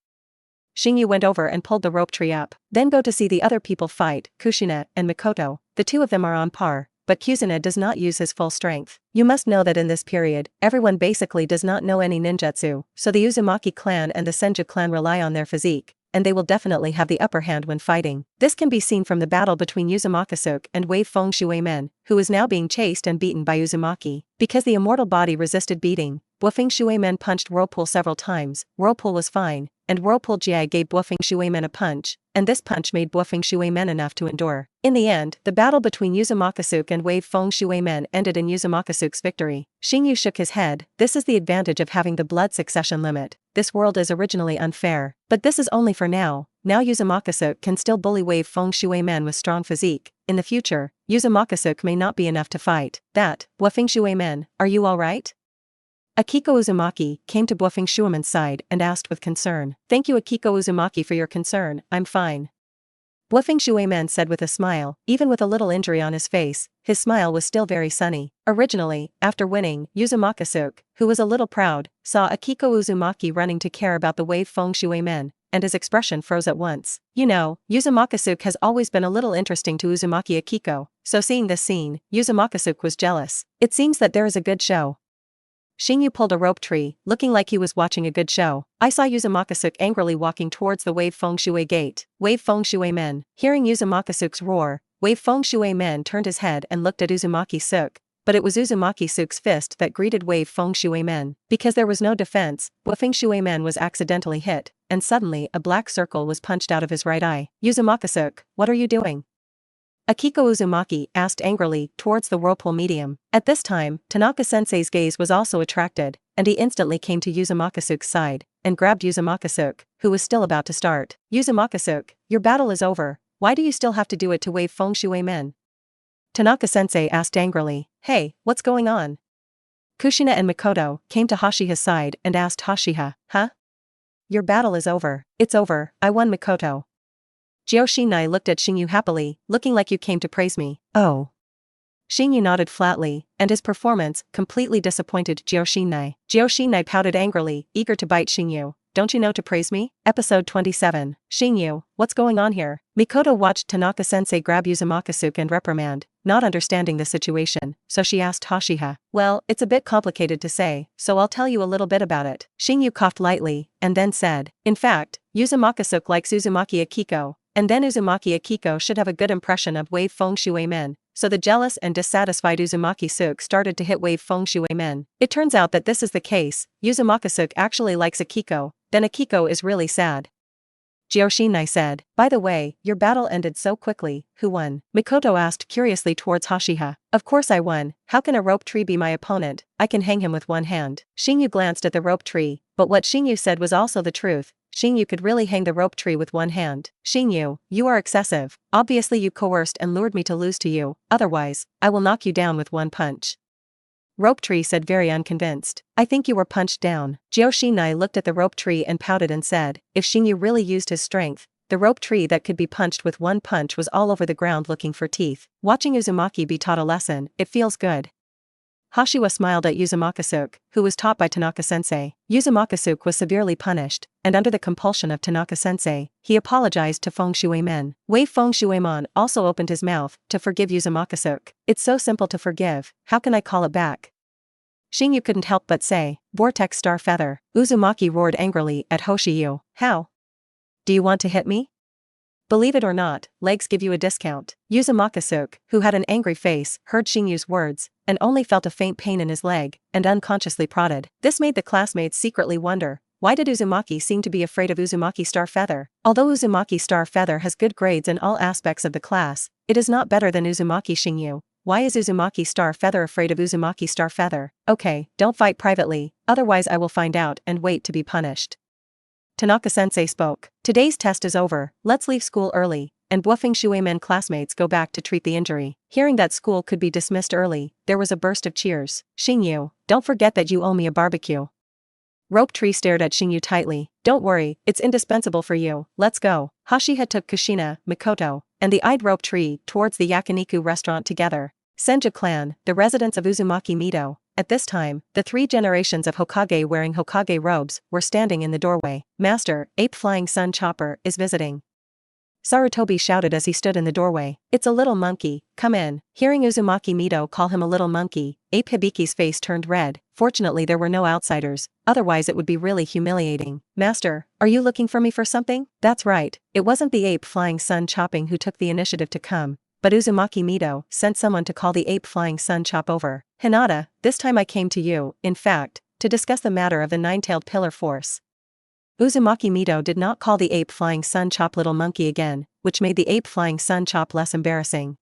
Xingyu went over and pulled the Rope Tree up. Then go to see the other people fight, Kushina and Mikoto. The two of them are on par, but Tsunade does not use his full strength. You must know that in this period, everyone basically does not know any ninjutsu, so the Uzumaki clan and the Senju clan rely on their physique, and they will definitely have the upper hand when fighting. This can be seen from the battle between Uzumaki and Wave Feng Shui Men, who is now being chased and beaten by Uzumaki. Because the immortal body resisted beating, Feng Shui Men punched Whirlpool several times. Whirlpool was fine, and Whirlpool Jia gave Feng Shui Men a punch, and this punch made Feng Shui Men enough to endure. In the end, the battle between Uzumaki and Wave Feng Shui Men ended in Uzumaki victory. Xingyu shook his head. This is the advantage of having the blood succession limit. This world is originally unfair, but this is only for now. Now Uzumaki can still bully Wave Feng Shui Men with strong physique. In the future, Uzumaki may not be enough to fight. That, Feng Shui Men, are you alright? Akiko Uzumaki came to Feng Shui Men's side and asked with concern. Thank you Akiko Uzumaki for your concern, I'm fine. Feng Shui Men said with a smile. Even with a little injury on his face, his smile was still very sunny. Originally, after winning, Uzumaki, who was a little proud, saw Akiko Uzumaki running to care about the Wave Feng Shui Men, and his expression froze at once. You know, Uzumaki has always been a little interesting to Uzumaki Akiko, so seeing this scene, Uzumaki was jealous. It seems that there is a good show. Xingyu pulled a Rope Tree, looking like he was watching a good show. I saw Uzumaki angrily walking towards the Wave Feng Shui gate. Wave Feng Shui Men. Hearing Uzumaki roar, Wave Feng Shui Men turned his head and looked at Uzumaki, but it was Uzumaki-su's fist that greeted Wave Feng Shui Men. Because there was no defense, Feng Shui Men was accidentally hit, and suddenly a black circle was punched out of his right eye. Uzumaki, what are you doing? Akiko Uzumaki asked angrily towards the Whirlpool medium. At this time, Tanaka-sensei's gaze was also attracted, and he instantly came to Uzumaki-su's side, and grabbed Uzumaki, who was still about to start. Uzumaki, your battle is over, why do you still have to do it to Wave Feng Shui Men? Tanaka-sensei asked angrily. Hey, what's going on? Kushina and Mikoto came to Hoshiha's side and asked Hoshiha, huh? Your battle is over. It's over, I won Mikoto. Joshinai looked at Xingyu happily, looking like you came to praise me. Oh. Xingyu nodded flatly, and his performance completely disappointed Joshinai. Joshinai pouted angrily, eager to bite Xingyu. Don't you know to praise me? Episode 27. Xingyu, what's going on here? Mikoto watched Tanaka-sensei grab Uzumaki and reprimand, not understanding the situation, so she asked Hoshiha. Well, it's a bit complicated to say, so I'll tell you a little bit about it. Xingyu coughed lightly, and then said, in fact, Uzumaki likes Uzumaki Akiko, and then Uzumaki Akiko should have a good impression of Wave Feng Shui Men, so the jealous and dissatisfied Uzumaki started to hit Wave Feng Shui Men. It turns out that this is the case, Uzumaki actually likes Akiko, then Akiko is really sad. Joshinai said, by the way, your battle ended so quickly, who won? Mikoto asked curiously towards Hoshiha. Of course I won, how can a Rope Tree be my opponent? I can hang him with one hand. Xingyu glanced at the Rope Tree, but what Xingyu said was also the truth. Xingyu could really hang the Rope Tree with one hand. Xingyu, you are excessive. Obviously you coerced and lured me to lose to you, otherwise, I will knock you down with one punch. Rope Tree said very unconvinced. I think you were punched down. Joshinai looked at the Rope Tree and pouted and said, if Xingyu really used his strength, the Rope Tree that could be punched with one punch was all over the ground looking for teeth. Watching Uzumaki be taught a lesson, it feels good. Hoshiwa smiled at Uzumaki, who was taught by Tanaka-sensei. Uzumaki was severely punished, and under the compulsion of Tanaka-sensei, he apologized to Feng Shui Men. Wei Feng Shui Men also opened his mouth to forgive Uzumaki. It's so simple to forgive, how can I call it back? Xingyu couldn't help but say, "Vortex Star Feather." Uzumaki roared angrily at Hoshiyu. "How? Do you want to hit me? Believe it or not, legs give you a discount." Uzumaki, who had an angry face, heard Xingyu's words, and only felt a faint pain in his leg, and unconsciously prodded. This made the classmates secretly wonder, why did Uzumaki seem to be afraid of Uzumaki Star Feather? Although Uzumaki Star Feather has good grades in all aspects of the class, it is not better than Uzumaki Xingyu. Why is Uzumaki Star Feather afraid of Uzumaki Star Feather? Okay, don't fight privately, otherwise I will find out and wait to be punished. Tanaka-sensei spoke. Today's test is over, let's leave school early, and Buofeng Shueimen classmates go back to treat the injury. Hearing that school could be dismissed early, there was a burst of cheers. Xingyu, don't forget that you owe me a barbecue. Rope Tree stared at Xingyu tightly. Don't worry, it's indispensable for you, let's go. Hashiha took Kushina, Mikoto, and the eyed Rope Tree towards the yakiniku restaurant together. Senju Clan, the residents of Uzumaki Mido. At this time, the 3 generations of Hokage wearing Hokage robes were standing in the doorway. Master, Ape Flying Sun Chopper, is visiting. Sarutobi shouted as he stood in the doorway. It's a little monkey, come in. Hearing Uzumaki Mido call him a little monkey, Ape Hibiki's face turned red. Fortunately there were no outsiders, otherwise it would be really humiliating. Master, are you looking for me for something? That's right, it wasn't the Ape Flying Sun Chopping who took the initiative to come, but Uzumaki Mido sent someone to call the Ape Flying Sun Chop over. Hinata, this time I came to you, in fact, to discuss the matter of the 9-tailed pillar force. Uzumaki Mido did not call the Ape Flying Sun Chop little monkey again, which made the Ape Flying Sun Chop less embarrassing.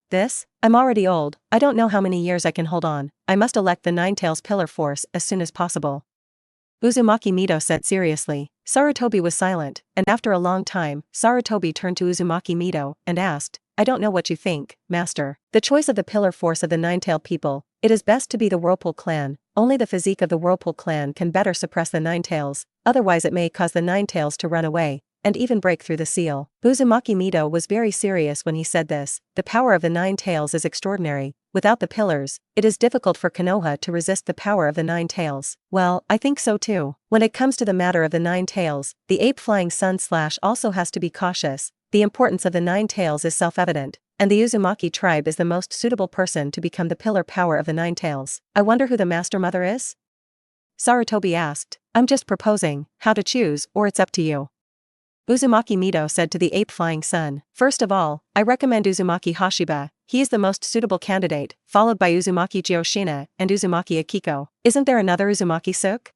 I'm already old, I don't know how many years I can hold on, I must elect the 9-tails pillar force as soon as possible. Uzumaki Mido said seriously. Sarutobi was silent, and after a long time, Sarutobi turned to Uzumaki Mido and asked, I don't know what you think, Master. The choice of the pillar force of the 9-tailed people, it is best to be the Whirlpool clan, only the physique of the Whirlpool clan can better suppress the 9-tails, otherwise it may cause the 9-tails to run away, and even break through the seal. Uzumaki Mido was very serious when he said this. The power of the 9-tails is extraordinary. Without the pillars, it is difficult for Konoha to resist the power of the 9-tails. Well, I think so too. When it comes to the matter of the 9-tails, the Ape Flying Sun Slash also has to be cautious. The importance of the 9-tails is self-evident, and the Uzumaki tribe is the most suitable person to become the pillar power of the 9-tails. I wonder who the Master Mother is? Sarutobi asked. I'm just proposing how to choose, or it's up to you. Uzumaki Mido said to the Ape Flying Sun. First of all, I recommend Uzumaki Hashiba. He is the most suitable candidate, followed by Uzumaki Gyoshina and Uzumaki Akiko. Isn't there another Uzumaki Suk?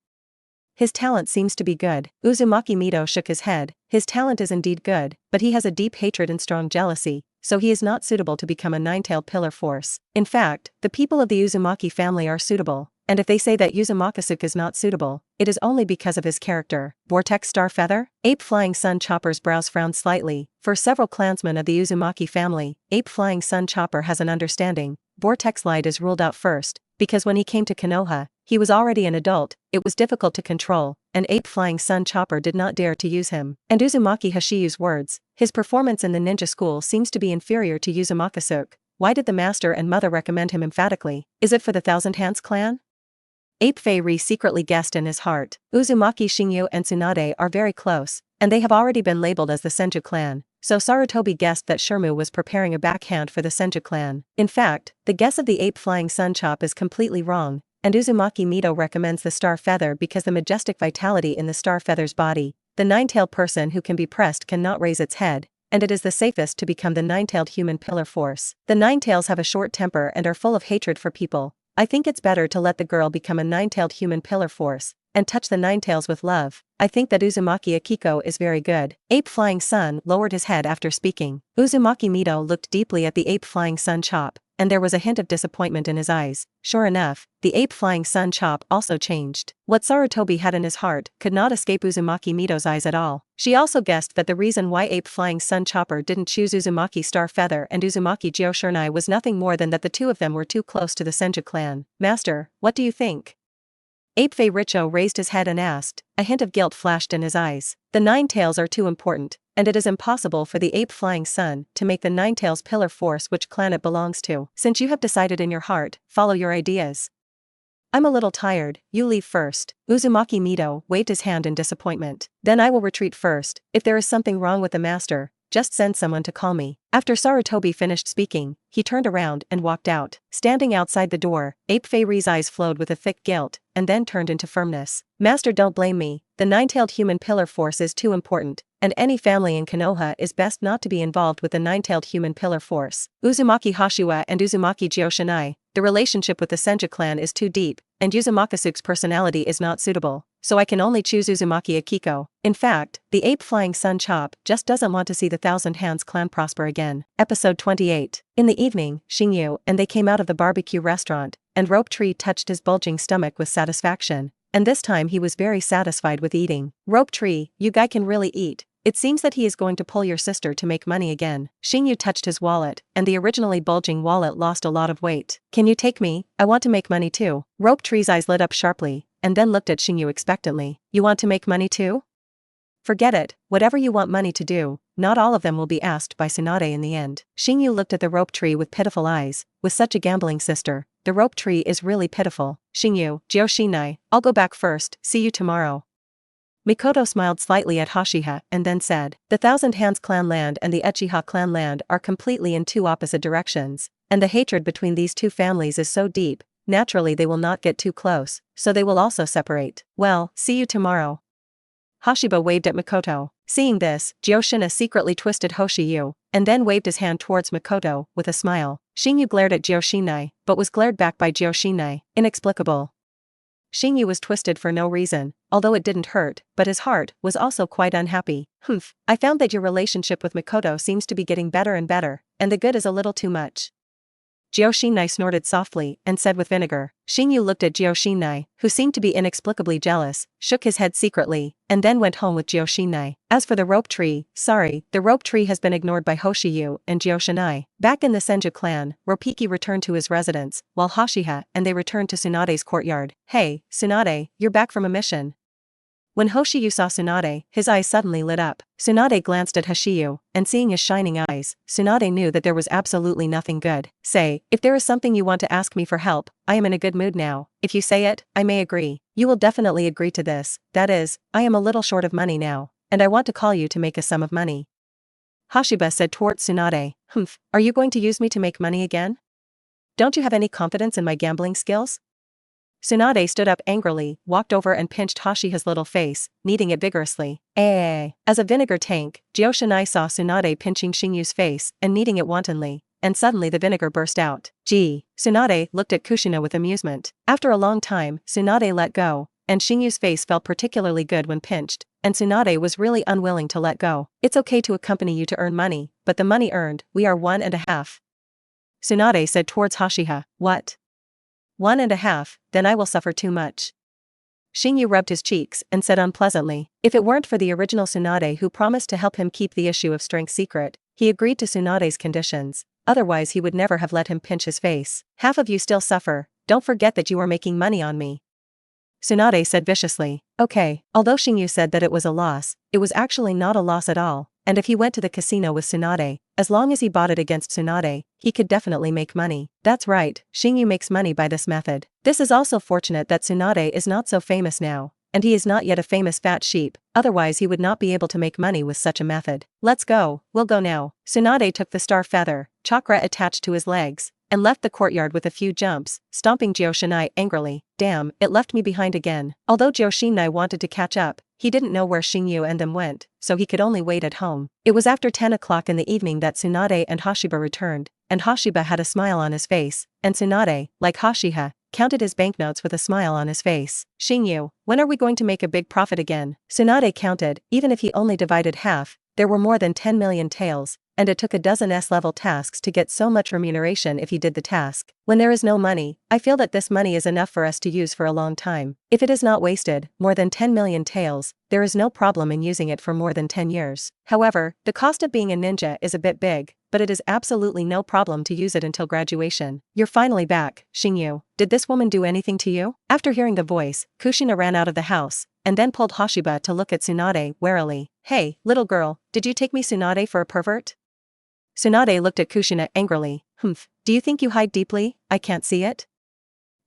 His talent seems to be good. Uzumaki Mido shook his head. His talent is indeed good, but he has a deep hatred and strong jealousy, so he is not suitable to become a 9-tailed pillar force. In fact, the people of the Uzumaki family are suitable, and if they say that Uzumaki is not suitable, it is only because of his character. Vortex Star Feather? Ape Flying Sun Chopper's brows frowned slightly. For several clansmen of the Uzumaki family, Ape Flying Sun Chopper has an understanding. Vortex Light is ruled out first, because when he came to Konoha, he was already an adult, it was difficult to control, and Ape Flying Sun Chopper did not dare to use him. And Uzumaki Hashiyu's words, his performance in the ninja school seems to be inferior to Uzumaki. Why did the master and mother recommend him emphatically? Is it for the Thousand Hands clan? Ape Fei-ri secretly guessed in his heart. Uzumaki Xingyu and Tsunade are very close, and they have already been labeled as the Senju clan, so Sarutobi guessed that Shirmu was preparing a backhand for the Senju clan. In fact, the guess of the Ape Flying Sun Chop is completely wrong, and Uzumaki Mido recommends the Star Feather because the majestic vitality in the Star Feather's body, the 9-tailed person who can be pressed cannot raise its head, and it is the safest to become the 9-tailed human pillar force. The 9-tails have a short temper and are full of hatred for people. I think it's better to let the girl become a 9-tailed human pillar force, and touch the 9-tails with love. I think that Uzumaki Akiko is very good. Ape Flying Sun lowered his head after speaking. Uzumaki Mido looked deeply at the Ape Flying Sun Chop, and there was a hint of disappointment in his eyes. Sure enough, the Ape Flying Sun Chop also changed. What Sarutobi had in his heart could not escape Uzumaki Mido's eyes at all. She also guessed that the reason why Ape Flying Sun Chopper didn't choose Uzumaki Star Feather and Uzumaki Gyoshina was nothing more than that the two of them were too close to the Senju clan. Master, what do you think? Ape Fei Richo raised his head and asked. A hint of guilt flashed in his eyes. The 9-tails are too important, and it is impossible for the Ape Flying Sun to make the 9-tails pillar force which clan it belongs to. Since you have decided in your heart, follow your ideas. I'm a little tired, you leave first. Uzumaki Mido waved his hand in disappointment. Then I will retreat first. If there is something wrong with the master, just send someone to call me. After Sarutobi finished speaking, he turned around and walked out. Standing outside the door, Ape Fairy's eyes flowed with a thick guilt, and then turned into firmness. Master, don't blame me, the nine-tailed human pillar force is too important, and any family in Konoha is best not to be involved with the nine-tailed human pillar force. Uzumaki Hashiwa and Uzumaki Joshinai, the relationship with the Senju clan is too deep, and Uzumakasuke's personality is not suitable, so I can only choose Uzumaki Akiko. In fact, the ape flying sun chop just doesn't want to see the Thousand Hands clan prosper again. Episode 28. In the evening, Xingyu and they came out of the barbecue restaurant, and Rope Tree touched his bulging stomach with satisfaction, and this time he was very satisfied with eating. Rope Tree, you guy can really eat. It seems that he is going to pull your sister to make money again. Xingyu touched his wallet, and the originally bulging wallet lost a lot of weight. Can you take me? I want to make money too. Rope Tree's eyes lit up sharply, and then looked at Xingyu expectantly. You want to make money too? Forget it, whatever you want money to do, not all of them will be asked by Tsunade in the end. Xingyu looked at the Rope Tree with pitiful eyes. With such a gambling sister, the Rope Tree is really pitiful. Xingyu, Joshinai, I'll go back first, see you tomorrow. Mikoto smiled slightly at Hashiha and then said, the Thousand Hands clan land and the Uchiha clan land are completely in two opposite directions, and the hatred between these two families is so deep, naturally they will not get too close, so they will also separate. Well, see you tomorrow. Hashiba waved at Mikoto. Seeing this, Jyoshina secretly twisted Hoshiyu, and then waved his hand towards Mikoto, with a smile. Xingyu glared at Joshinai, but was glared back by Joshinai. Inexplicable. Xingyu was twisted for no reason, although it didn't hurt, but his heart was also quite unhappy. Humph, I found that your relationship with Mikoto seems to be getting better and better, and the good is a little too much. Joshinai snorted softly and said with vinegar. Xingyu looked at Joshinai, who seemed to be inexplicably jealous, shook his head secretly, and then went home with Joshinai. As for the Rope Tree, sorry, the Rope Tree has been ignored by Hoshiyu and Joshinai. Back in the Senju clan, Ropiki returned to his residence, while Hashiha and they returned to Tsunade's courtyard. Hey, Tsunade, you're back from a mission. When Hoshiyu saw Tsunade, his eyes suddenly lit up. Tsunade glanced at Hoshiyu, and seeing his shining eyes, Tsunade knew that there was absolutely nothing good. Say, if there is something you want to ask me for help, I am in a good mood now. If you say it, I may agree. You will definitely agree to this. That is, I am a little short of money now, and I want to call you to make a sum of money. Hashiba said towards Tsunade, Humph, are you going to use me to make money again? Don't you have any confidence in my gambling skills? Tsunade stood up angrily, walked over and pinched Hashiha's little face, kneading it vigorously. As a vinegar tank, Joshinai saw Tsunade pinching Xingyu's face and kneading it wantonly, and suddenly the vinegar burst out. Gee, Tsunade looked at Kushina with amusement. After a long time, Tsunade let go, and Xingyu's face felt particularly good when pinched, and Tsunade was really unwilling to let go. It's okay to accompany you to earn money, but the money earned, we are 1.5. Tsunade said towards Hashiha. What? 1.5, then I will suffer too much. Xingyu rubbed his cheeks and said unpleasantly, if it weren't for the original Tsunade who promised to help him keep the issue of strength secret, he agreed to Tsunade's conditions, otherwise he would never have let him pinch his face. Half of you still suffer, don't forget that you are making money on me. Tsunade said viciously. Okay, although Xingyu said that it was a loss, it was actually not a loss at all, and if he went to the casino with Tsunade, as long as he bought it against Tsunade, he could definitely make money. That's right, Xingyu makes money by this method. This is also fortunate that Tsunade is not so famous now, and he is not yet a famous fat sheep, otherwise he would not be able to make money with such a method. Let's go, we'll go now. Tsunade took the star feather, chakra attached to his legs, and left the courtyard with a few jumps, stomping Joshinai angrily. Damn, it left me behind again. Although Joshinai wanted to catch up, he didn't know where Xingyu and them went, so he could only wait at home. It was after 10 o'clock in the evening that Tsunade and Hashiba returned, and Hashiba had a smile on his face, and Tsunade, like Hashiha, counted his banknotes with a smile on his face. Xingyu, when are we going to make a big profit again? Tsunade counted, even if he only divided half, there were more than 10 million taels, and it took a dozen S-level tasks to get so much remuneration if he did the task. When there is no money, I feel that this money is enough for us to use for a long time. If it is not wasted, more than 10 million taels, there is no problem in using it for more than 10 years. However, the cost of being a ninja is a bit big, but it is absolutely no problem to use it until graduation. You're finally back, Xingyu. Did this woman do anything to you? After hearing the voice, Kushina ran out of the house, and then pulled Hashiba to look at Tsunade warily. Hey, little girl, did you take me Tsunade for a pervert? Tsunade looked at Kushina angrily. Humph, do you think you hide deeply? I can't see it?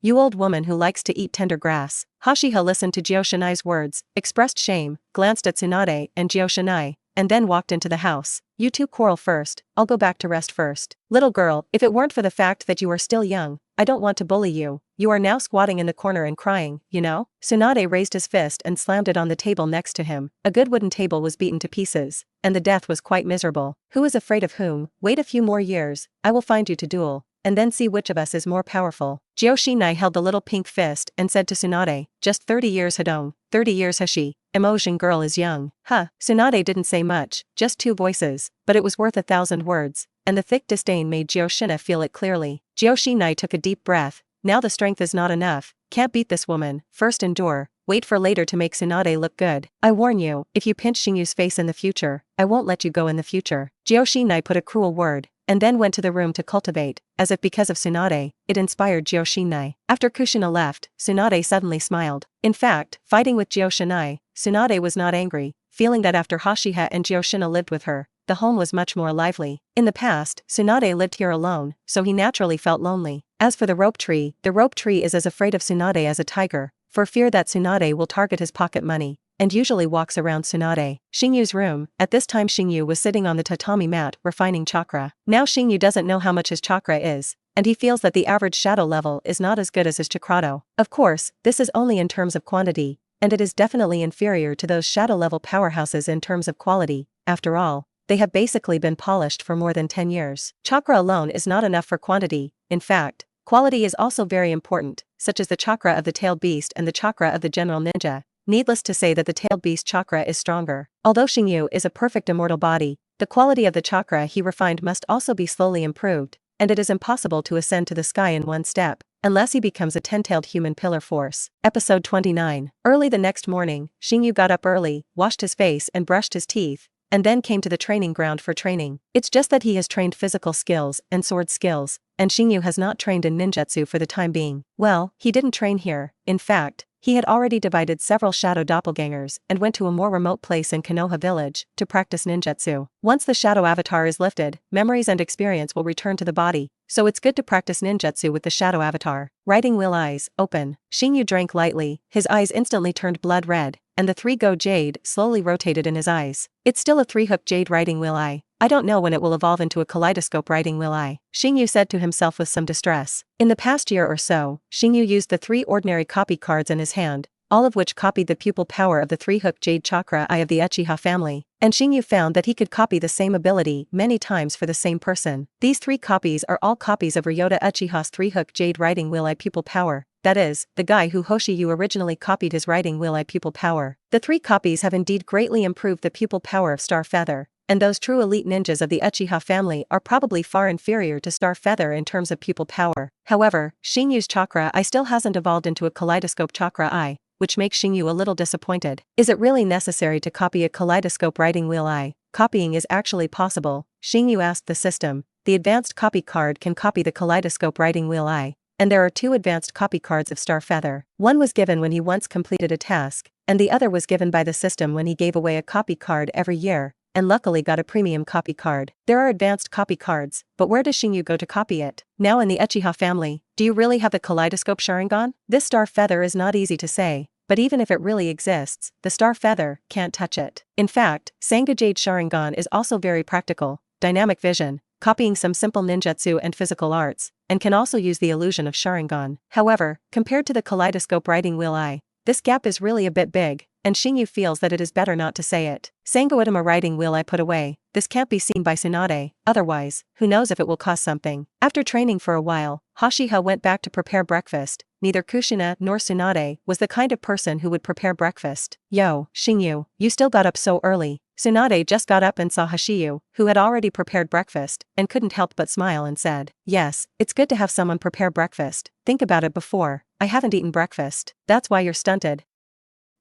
You old woman who likes to eat tender grass. Hashiha listened to Joshinai's words, expressed shame, glanced at Tsunade and Joshinai, and then walked into the house. You two quarrel first, I'll go back to rest first. Little girl, if it weren't for the fact that you are still young, I don't want to bully you. You are now squatting in the corner and crying, you know? Tsunade raised his fist and slammed it on the table next to him. A good wooden table was beaten to pieces, and the death was quite miserable. Who is afraid of whom? Wait a few more years, I will find you to duel, and then see which of us is more powerful. Joshinai held the little pink fist and said to Tsunade, just 30 years Hadong, 30 years Hashi. Emotion girl is young. Huh. Tsunade didn't say much, just 2 voices, but it was worth 1,000 words, and the thick disdain made Jioshina feel it clearly. Joshinai took a deep breath. Now the strength is not enough, can't beat this woman, first endure, wait for later to make Tsunade look good. I warn you, if you pinch Xingyu's face in the future, I won't let you go in the future. Joshinai put a cruel word, and then went to the room to cultivate, as if because of Tsunade, it inspired Joshinai. After Kushina left, Tsunade suddenly smiled. In fact, fighting with Joshinai, Tsunade was not angry, feeling that after Hashiha and Jioshina lived with her, the home was much more lively. In the past, Tsunade lived here alone, so he naturally felt lonely. As for the rope tree is as afraid of Tsunade as a tiger, for fear that Tsunade will target his pocket money, and usually walks around Tsunade. Xingyu's room, at this time Xingyu was sitting on the tatami mat refining chakra. Now Xingyu doesn't know how much his chakra is, and he feels that the average shadow level is not as good as his chakrato. Of course, this is only in terms of quantity, and it is definitely inferior to those shadow level powerhouses in terms of quality. After all, they have basically been polished for more than 10 years. Chakra alone is not enough for quantity. In fact, quality is also very important, such as the chakra of the tailed beast and the chakra of the general ninja. Needless to say that the tailed beast chakra is stronger. Although Xingyu is a perfect immortal body, the quality of the chakra he refined must also be slowly improved, and it is impossible to ascend to the sky in one step, unless he becomes a 10-tailed human pillar force. Episode 29. Early the next morning, Xingyu got up early, washed his face and brushed his teeth, and then came to the training ground for training. It's just that he has trained physical skills and sword skills, and Xingyu has not trained in ninjutsu for the time being. Well, he didn't train here. In fact, he had already divided several shadow doppelgangers and went to a more remote place in Konoha village to practice ninjutsu. Once the shadow avatar is lifted, memories and experience will return to the body, so it's good to practice ninjutsu with the shadow avatar. Riding wheel eyes, open. Xingyu drank lightly, his eyes instantly turned blood red, and the 3-go jade slowly rotated in his eyes. It's still a 3-hook jade riding wheel eye. I don't know when it will evolve into a kaleidoscope riding wheel eye, Xingyu said to himself with some distress. In the past year or so, Xingyu used the 3 ordinary copy cards in his hand, all of which copied the pupil power of the 3-hook jade chakra eye of the Uchiha family, and Xingyu found that he could copy the same ability many times for the same person. These 3 copies are all copies of Ryota Uchiha's 3-hook jade riding wheel eye pupil power. That is, the guy who Hoshiyu originally copied his riding wheel eye pupil power. The 3 copies have indeed greatly improved the pupil power of Star Feather, and those true elite ninjas of the Uchiha family are probably far inferior to Star Feather in terms of pupil power. However, Xingyu's chakra eye still hasn't evolved into a kaleidoscope chakra eye, which makes Xingyu a little disappointed. Is it really necessary to copy a kaleidoscope riding wheel eye? Copying is actually possible, Xingyu asked the system. The advanced copy card can copy the kaleidoscope riding wheel eye, and there are 2 advanced copy cards of Star Feather. One was given when he once completed a task, and the other was given by the system when he gave away a copy card every year, and luckily got a premium copy card. There are advanced copy cards, but where does Xingyu go to copy it? Now in the Uchiha family, do you really have the kaleidoscope Sharingan? This Star Feather is not easy to say, but even if it really exists, the Star Feather can't touch it. In fact, Sanga Jade Sharingan is also very practical, dynamic vision, copying some simple ninjutsu and physical arts, and can also use the illusion of Sharingan. However, compared to the kaleidoscope riding wheel eye, this gap is really a bit big, and Xingyu feels that it is better not to say it. Sangoitama riding wheel I put away, this can't be seen by Tsunade, otherwise, who knows if it will cost something. After training for a while, Hashiha went back to prepare breakfast. Neither Kushina nor Tsunade was the kind of person who would prepare breakfast. Yo, Xingyu, you still got up so early. Tsunade just got up and saw Hashiyu, who had already prepared breakfast, and couldn't help but smile and said, yes, it's good to have someone prepare breakfast. Think about it before, I haven't eaten breakfast. That's why you're stunted.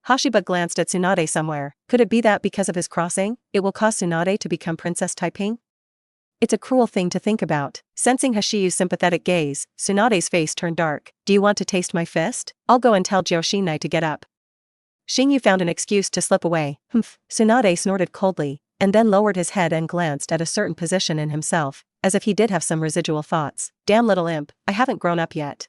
Hashiba glanced at Tsunade somewhere. Could it be that because of his crossing, it will cause Tsunade to become Princess Taiping? It's a cruel thing to think about. Sensing Hashiyu's sympathetic gaze, Tsunade's face turned dark. Do you want to taste my fist? I'll go and tell Joshinai to get up. Xingyu found an excuse to slip away. Humph. Tsunade snorted coldly, and then lowered his head and glanced at a certain position in himself, as if he did have some residual thoughts. Damn little imp, I haven't grown up yet.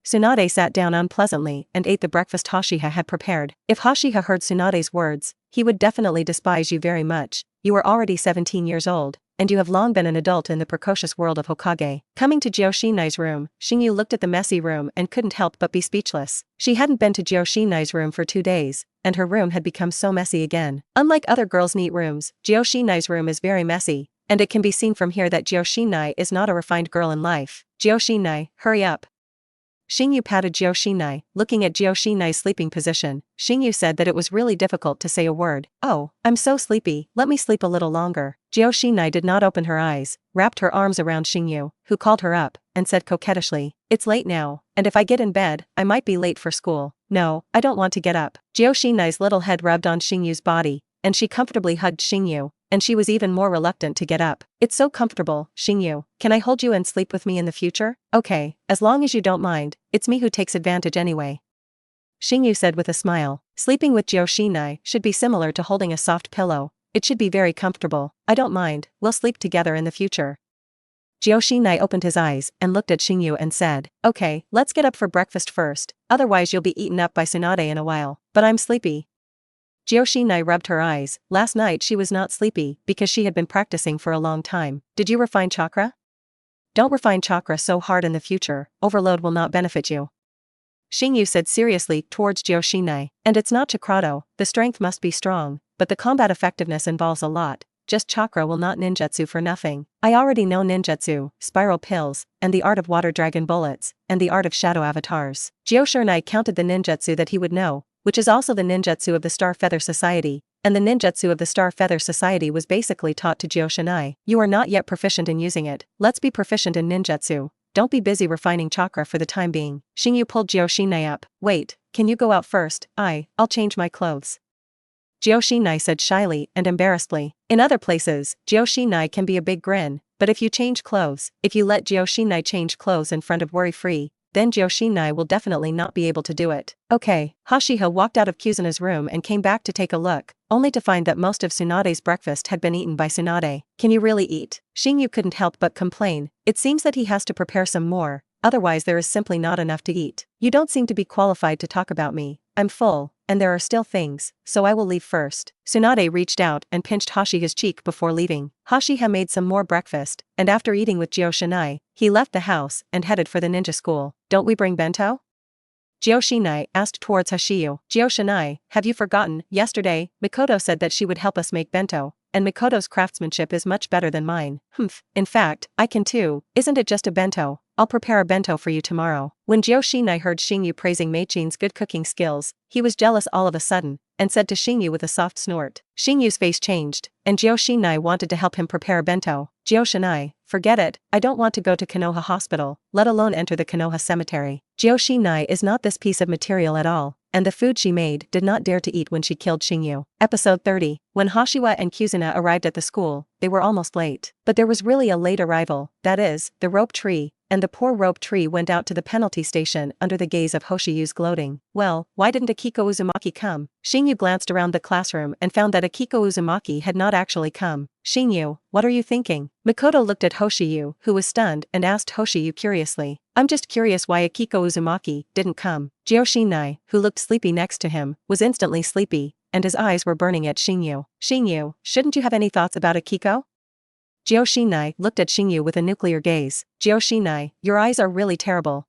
Tsunade sat down unpleasantly and ate the breakfast Hashiha had prepared. If Hashiha heard Tsunade's words, he would definitely despise you very much. You are already 17 years old, and you have long been an adult in the precocious world of Hokage. Coming to Joshinai's room, Xingyu looked at the messy room and couldn't help but be speechless. She hadn't been to Joshinai's room for 2 days, and her room had become so messy again. Unlike other girls' neat rooms, Joshinai's room is very messy, and it can be seen from here that Joshinai is not a refined girl in life. Joshinai, hurry up. Xingyu patted Joshinai, looking at Joshinai's sleeping position. Xingyu said that it was really difficult to say a word. Oh, I'm so sleepy, let me sleep a little longer. Joshinai did not open her eyes, wrapped her arms around Xingyu, who called her up, and said coquettishly, it's late now, and if I get in bed, I might be late for school. No, I don't want to get up. Joshinai's little head rubbed on Xingyu's body, and she comfortably hugged Xingyu, and she was even more reluctant to get up. It's so comfortable, Xingyu. Can I hold you and sleep with me in the future? Okay, as long as you don't mind, it's me who takes advantage anyway. Xingyu said with a smile. Sleeping with Joshinai should be similar to holding a soft pillow. It should be very comfortable. I don't mind, we'll sleep together in the future. Joshinai opened his eyes and looked at Xingyu and said, okay, let's get up for breakfast first, otherwise you'll be eaten up by Tsunade in a while. But I'm sleepy. Joshinai rubbed her eyes. Last night she was not sleepy because she had been practicing for a long time. Did you refine chakra? Don't refine chakra so hard in the future, overload will not benefit you. Xingyu said seriously towards Joshinai. And it's not chakrado, the strength must be strong, but the combat effectiveness involves a lot. Just chakra will not ninjutsu for nothing. I already know ninjutsu, spiral pills, and the art of water dragon bullets, and the art of shadow avatars. Joshinai counted the ninjutsu that he would know, which is also the ninjutsu of the Star Feather Society, and the ninjutsu of the Star Feather Society was basically taught to Joshinai. You are not yet proficient in using it, let's be proficient in ninjutsu, don't be busy refining chakra for the time being. Xingyu pulled Joshinai up. Wait, can you go out first? I'll change my clothes. Joshinai said shyly and embarrassedly. In other places, Joshinai can be a big grin, but if you change clothes, if you let Joshinai change clothes in front of Worry-Free, then Joshinai will definitely not be able to do it. Okay, Hashiha walked out of Kuzuna's room and came back to take a look, only to find that most of Tsunade's breakfast had been eaten by Tsunade. Can you really eat? Xingyu couldn't help but complain. It seems that he has to prepare some more, otherwise there is simply not enough to eat. You don't seem to be qualified to talk about me. I'm full, and there are still things, so I will leave first. Tsunade reached out and pinched Hashiha's cheek before leaving. Hashiha made some more breakfast, and after eating with Joshinai, he left the house and headed for the ninja school. Don't we bring bento? Joshinai asked towards Hashiyu. Joshinai, have you forgotten? Yesterday, Mikoto said that she would help us make bento, and Mikoto's craftsmanship is much better than mine. In fact, I can too. Isn't it just a bento? I'll prepare a bento for you tomorrow. When Joshinai heard Xingyu praising Meichin's good cooking skills, he was jealous all of a sudden, and said to Xingyu with a soft snort. Xingyu's face changed, and Joshinai wanted to help him prepare a bento. Joshinai, forget it, I don't want to go to Konoha Hospital, let alone enter the Konoha Cemetery. Joshinai is not this piece of material at all, and the food she made did not dare to eat when she killed Xingyu. Episode 30. When Hashiwa and Kuzuna arrived at the school, they were almost late. But there was really a late arrival, that is, the rope tree, and the poor rope tree went out to the penalty station under the gaze of Hoshiyu's gloating. Well, why didn't Akiko Uzumaki come? Xingyu glanced around the classroom and found that Akiko Uzumaki had not actually come. Xingyu, what are you thinking? Mikoto looked at Hoshiyu, who was stunned, and asked Hoshiyu curiously. I'm just curious why Akiko Uzumaki didn't come. Joshinai, who looked sleepy next to him, was instantly sleepy, and his eyes were burning at Xingyu. Xingyu, shouldn't you have any thoughts about Akiko? Joshinai looked at Xingyu with a nuclear gaze. Joshinai, your eyes are really terrible.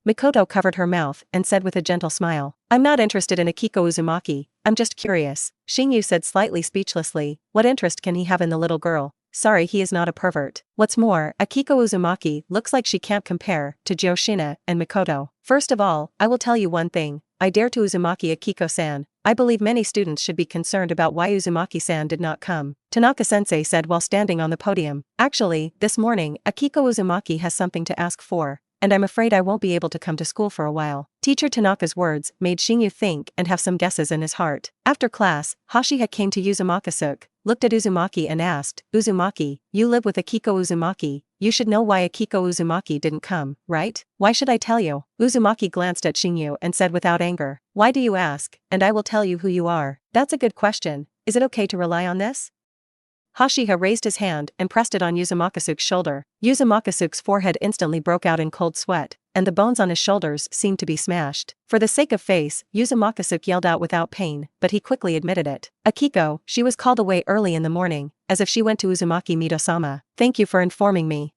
Mikoto covered her mouth and said with a gentle smile. I'm not interested in Akiko Uzumaki, I'm just curious. Xingyu said slightly speechlessly. What interest can he have in the little girl? Sorry, he is not a pervert. What's more, Akiko Uzumaki looks like she can't compare to Joshina and Mikoto. First of all, I will tell you one thing. I dare to Uzumaki Akiko-san. I believe many students should be concerned about why Uzumaki-san did not come, Tanaka-sensei said while standing on the podium. Actually, this morning, Akiko Uzumaki has something to ask for, and I'm afraid I won't be able to come to school for a while. Teacher Tanaka's words made Xingyu think and have some guesses in his heart. After class, Hashiha came to Uzumaki-suk, looked at Uzumaki and asked, Uzumaki, you live with Akiko Uzumaki, you should know why Akiko Uzumaki didn't come, right? Why should I tell you? Uzumaki glanced at Xingyu and said without anger. Why do you ask? And I will tell you who you are. That's a good question. Is it okay to rely on this? Hashiha raised his hand and pressed it on Uzumaki-suk's shoulder. Uzumaki-suk's forehead instantly broke out in cold sweat. and the bones on his shoulders seemed to be smashed. For the sake of face, Uzumaki yelled out without pain, but he quickly admitted it. Akiko, she was called away early in the morning, as if she went to Uzumaki Mido-sama. Thank you for informing me.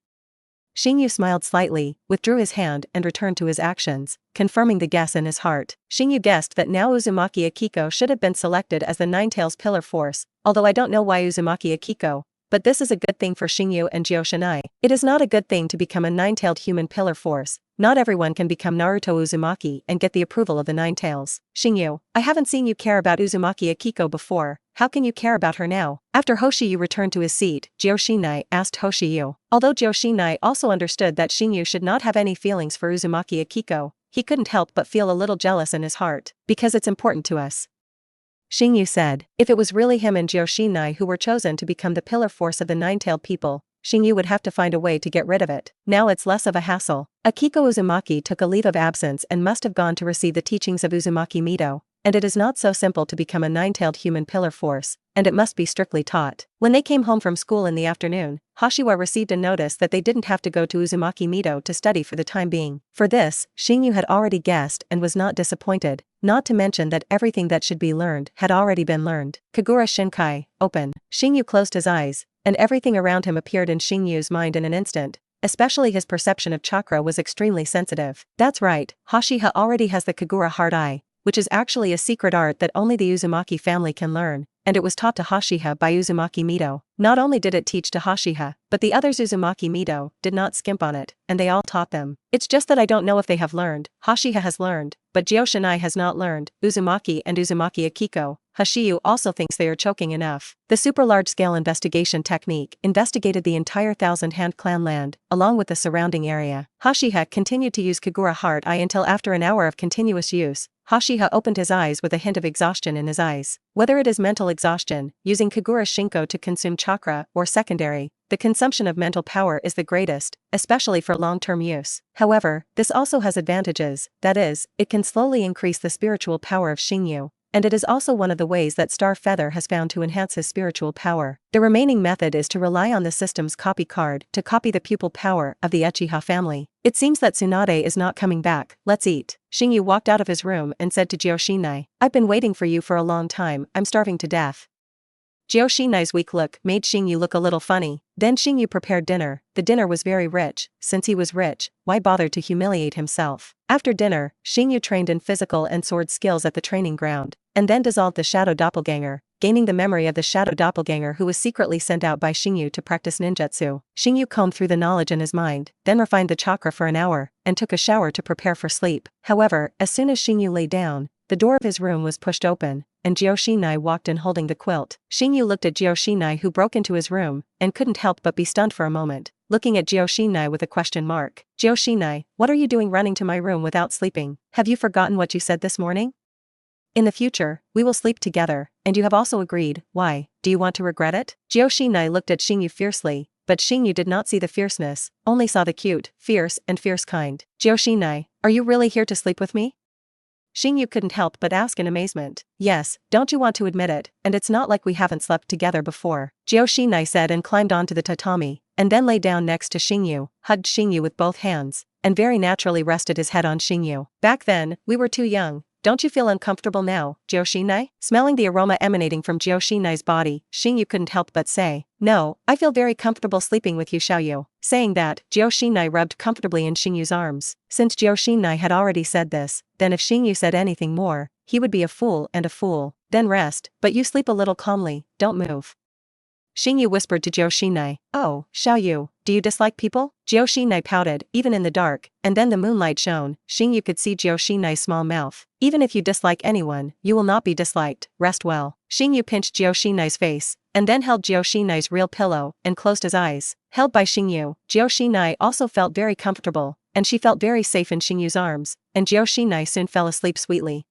Xingyu smiled slightly, withdrew his hand and returned to his actions, confirming the guess in his heart. Xingyu guessed that now Uzumaki Akiko should have been selected as the Nine-Tails Pillar Force, although I don't know why Uzumaki Akiko, but this is a good thing for Xingyu and Joshinai. It is not a good thing to become a nine-tailed human pillar force. Not everyone can become Naruto Uzumaki and get the approval of the Nine Tails. Xingyu, I haven't seen you care about Uzumaki Akiko before, how can you care about her now? After Hoshiyu returned to his seat, Joshinai asked Hoshiyu. Although Joshinai also understood that Xingyu should not have any feelings for Uzumaki Akiko, he couldn't help but feel a little jealous in his heart, because it's important to us. Xingyu said, if it was really him and Joshinai who were chosen to become the pillar force of the nine-tailed people, Xingyu would have to find a way to get rid of it. Now it's less of a hassle. Akiko Uzumaki took a leave of absence and must have gone to receive the teachings of Uzumaki Mido, and it is not so simple to become a nine-tailed human pillar force, and it must be strictly taught. When they came home from school in the afternoon, Hoshiwa received a notice that they didn't have to go to Uzumaki Mido to study for the time being. For this, Xingyu had already guessed and was not disappointed, not to mention that everything that should be learned had already been learned. Kagura Shinkai, open. Xingyu closed his eyes, and everything around him appeared in Xingyu's mind in an instant. Especially his perception of chakra was extremely sensitive. That's right, Hoshiha already has the Kagura Heart Eye, which is actually a secret art that only the Uzumaki family can learn, and it was taught to Hoshiha by Uzumaki Mido. Not only did it teach to Hoshiha, but the others Uzumaki Mido did not skimp on it, and they all taught them. It's just that I don't know if they have learned. Hoshiha has learned, but Joshinai has not learned. Uzumaki and Uzumaki Akiko. Hoshiyu also thinks they are choking enough. The super large-scale investigation technique investigated the entire Thousand-Hand Clan land, along with the surrounding area. Hoshiha continued to use Kagura Heart Eye until after an hour of continuous use. Hoshiha opened his eyes with a hint of exhaustion in his eyes. Whether it is mental exhaustion, using Kagura Shinko to consume chakra, or secondary, the consumption of mental power is the greatest, especially for long-term use. However, this also has advantages, that is, it can slowly increase the spiritual power of Xingyu, and it is also one of the ways that Star Feather has found to enhance his spiritual power. The remaining method is to rely on the system's copy card to copy the pupil power of the Uchiha family. It seems that Tsunade is not coming back, let's eat. Xingyu walked out of his room and said to Joshinai, I've been waiting for you for a long time, I'm starving to death. Joshinai's weak look made Xingyu look a little funny. Then Xingyu prepared dinner. The dinner was very rich. Since he was rich, why bother to humiliate himself? After dinner, Xingyu trained in physical and sword skills at the training ground, and then dissolved the shadow doppelganger, gaining the memory of the shadow doppelganger who was secretly sent out by Xingyu to practice ninjutsu. Xingyu combed through the knowledge in his mind, then refined the chakra for an hour, and took a shower to prepare for sleep. However, as soon as Xingyu lay down, the door of his room was pushed open, and Joshinai walked in holding the quilt. Xingyu looked at Joshinai who broke into his room, and couldn't help but be stunned for a moment, looking at Joshinai with a question mark. Joshinai, what are you doing running to my room without sleeping? Have you forgotten what you said this morning? In the future, we will sleep together, and you have also agreed. Why, do you want to regret it? Joshinai looked at Xingyu fiercely, but Xingyu did not see the fierceness, only saw the cute, fierce kind. Joshinai, are you really here to sleep with me? Xingyu couldn't help but ask in amazement. Yes, don't you want to admit it, and it's not like we haven't slept together before. Joshinai said and climbed onto the tatami, and then lay down next to Xingyu, hugged Xingyu with both hands, and very naturally rested his head on Xingyu. Back then, we were too young. Don't you feel uncomfortable now, Joshinai? Smelling the aroma emanating from Joshinai's body, Xingyu couldn't help but say, no, I feel very comfortable sleeping with you, Xiaoyu. Saying that, Joshinai rubbed comfortably in Xingyu's arms. Since Joshinai had already said this, then if Xingyu said anything more, he would be a fool and a fool. Then rest, but you sleep a little calmly, don't move. Xingyu whispered to Joshinai, oh, Xiaoyu, do you dislike people? Joshinai pouted, even in the dark, and then the moonlight shone. Xingyu could see Joshinai's small mouth. Even if you dislike anyone, you will not be disliked, rest well. Xingyu pinched Joshinai's face, and then held Joshinai's real pillow, and closed his eyes. Held by Xingyu, Joshinai also felt very comfortable, and she felt very safe in Xingyu's arms, and Joshinai soon fell asleep sweetly.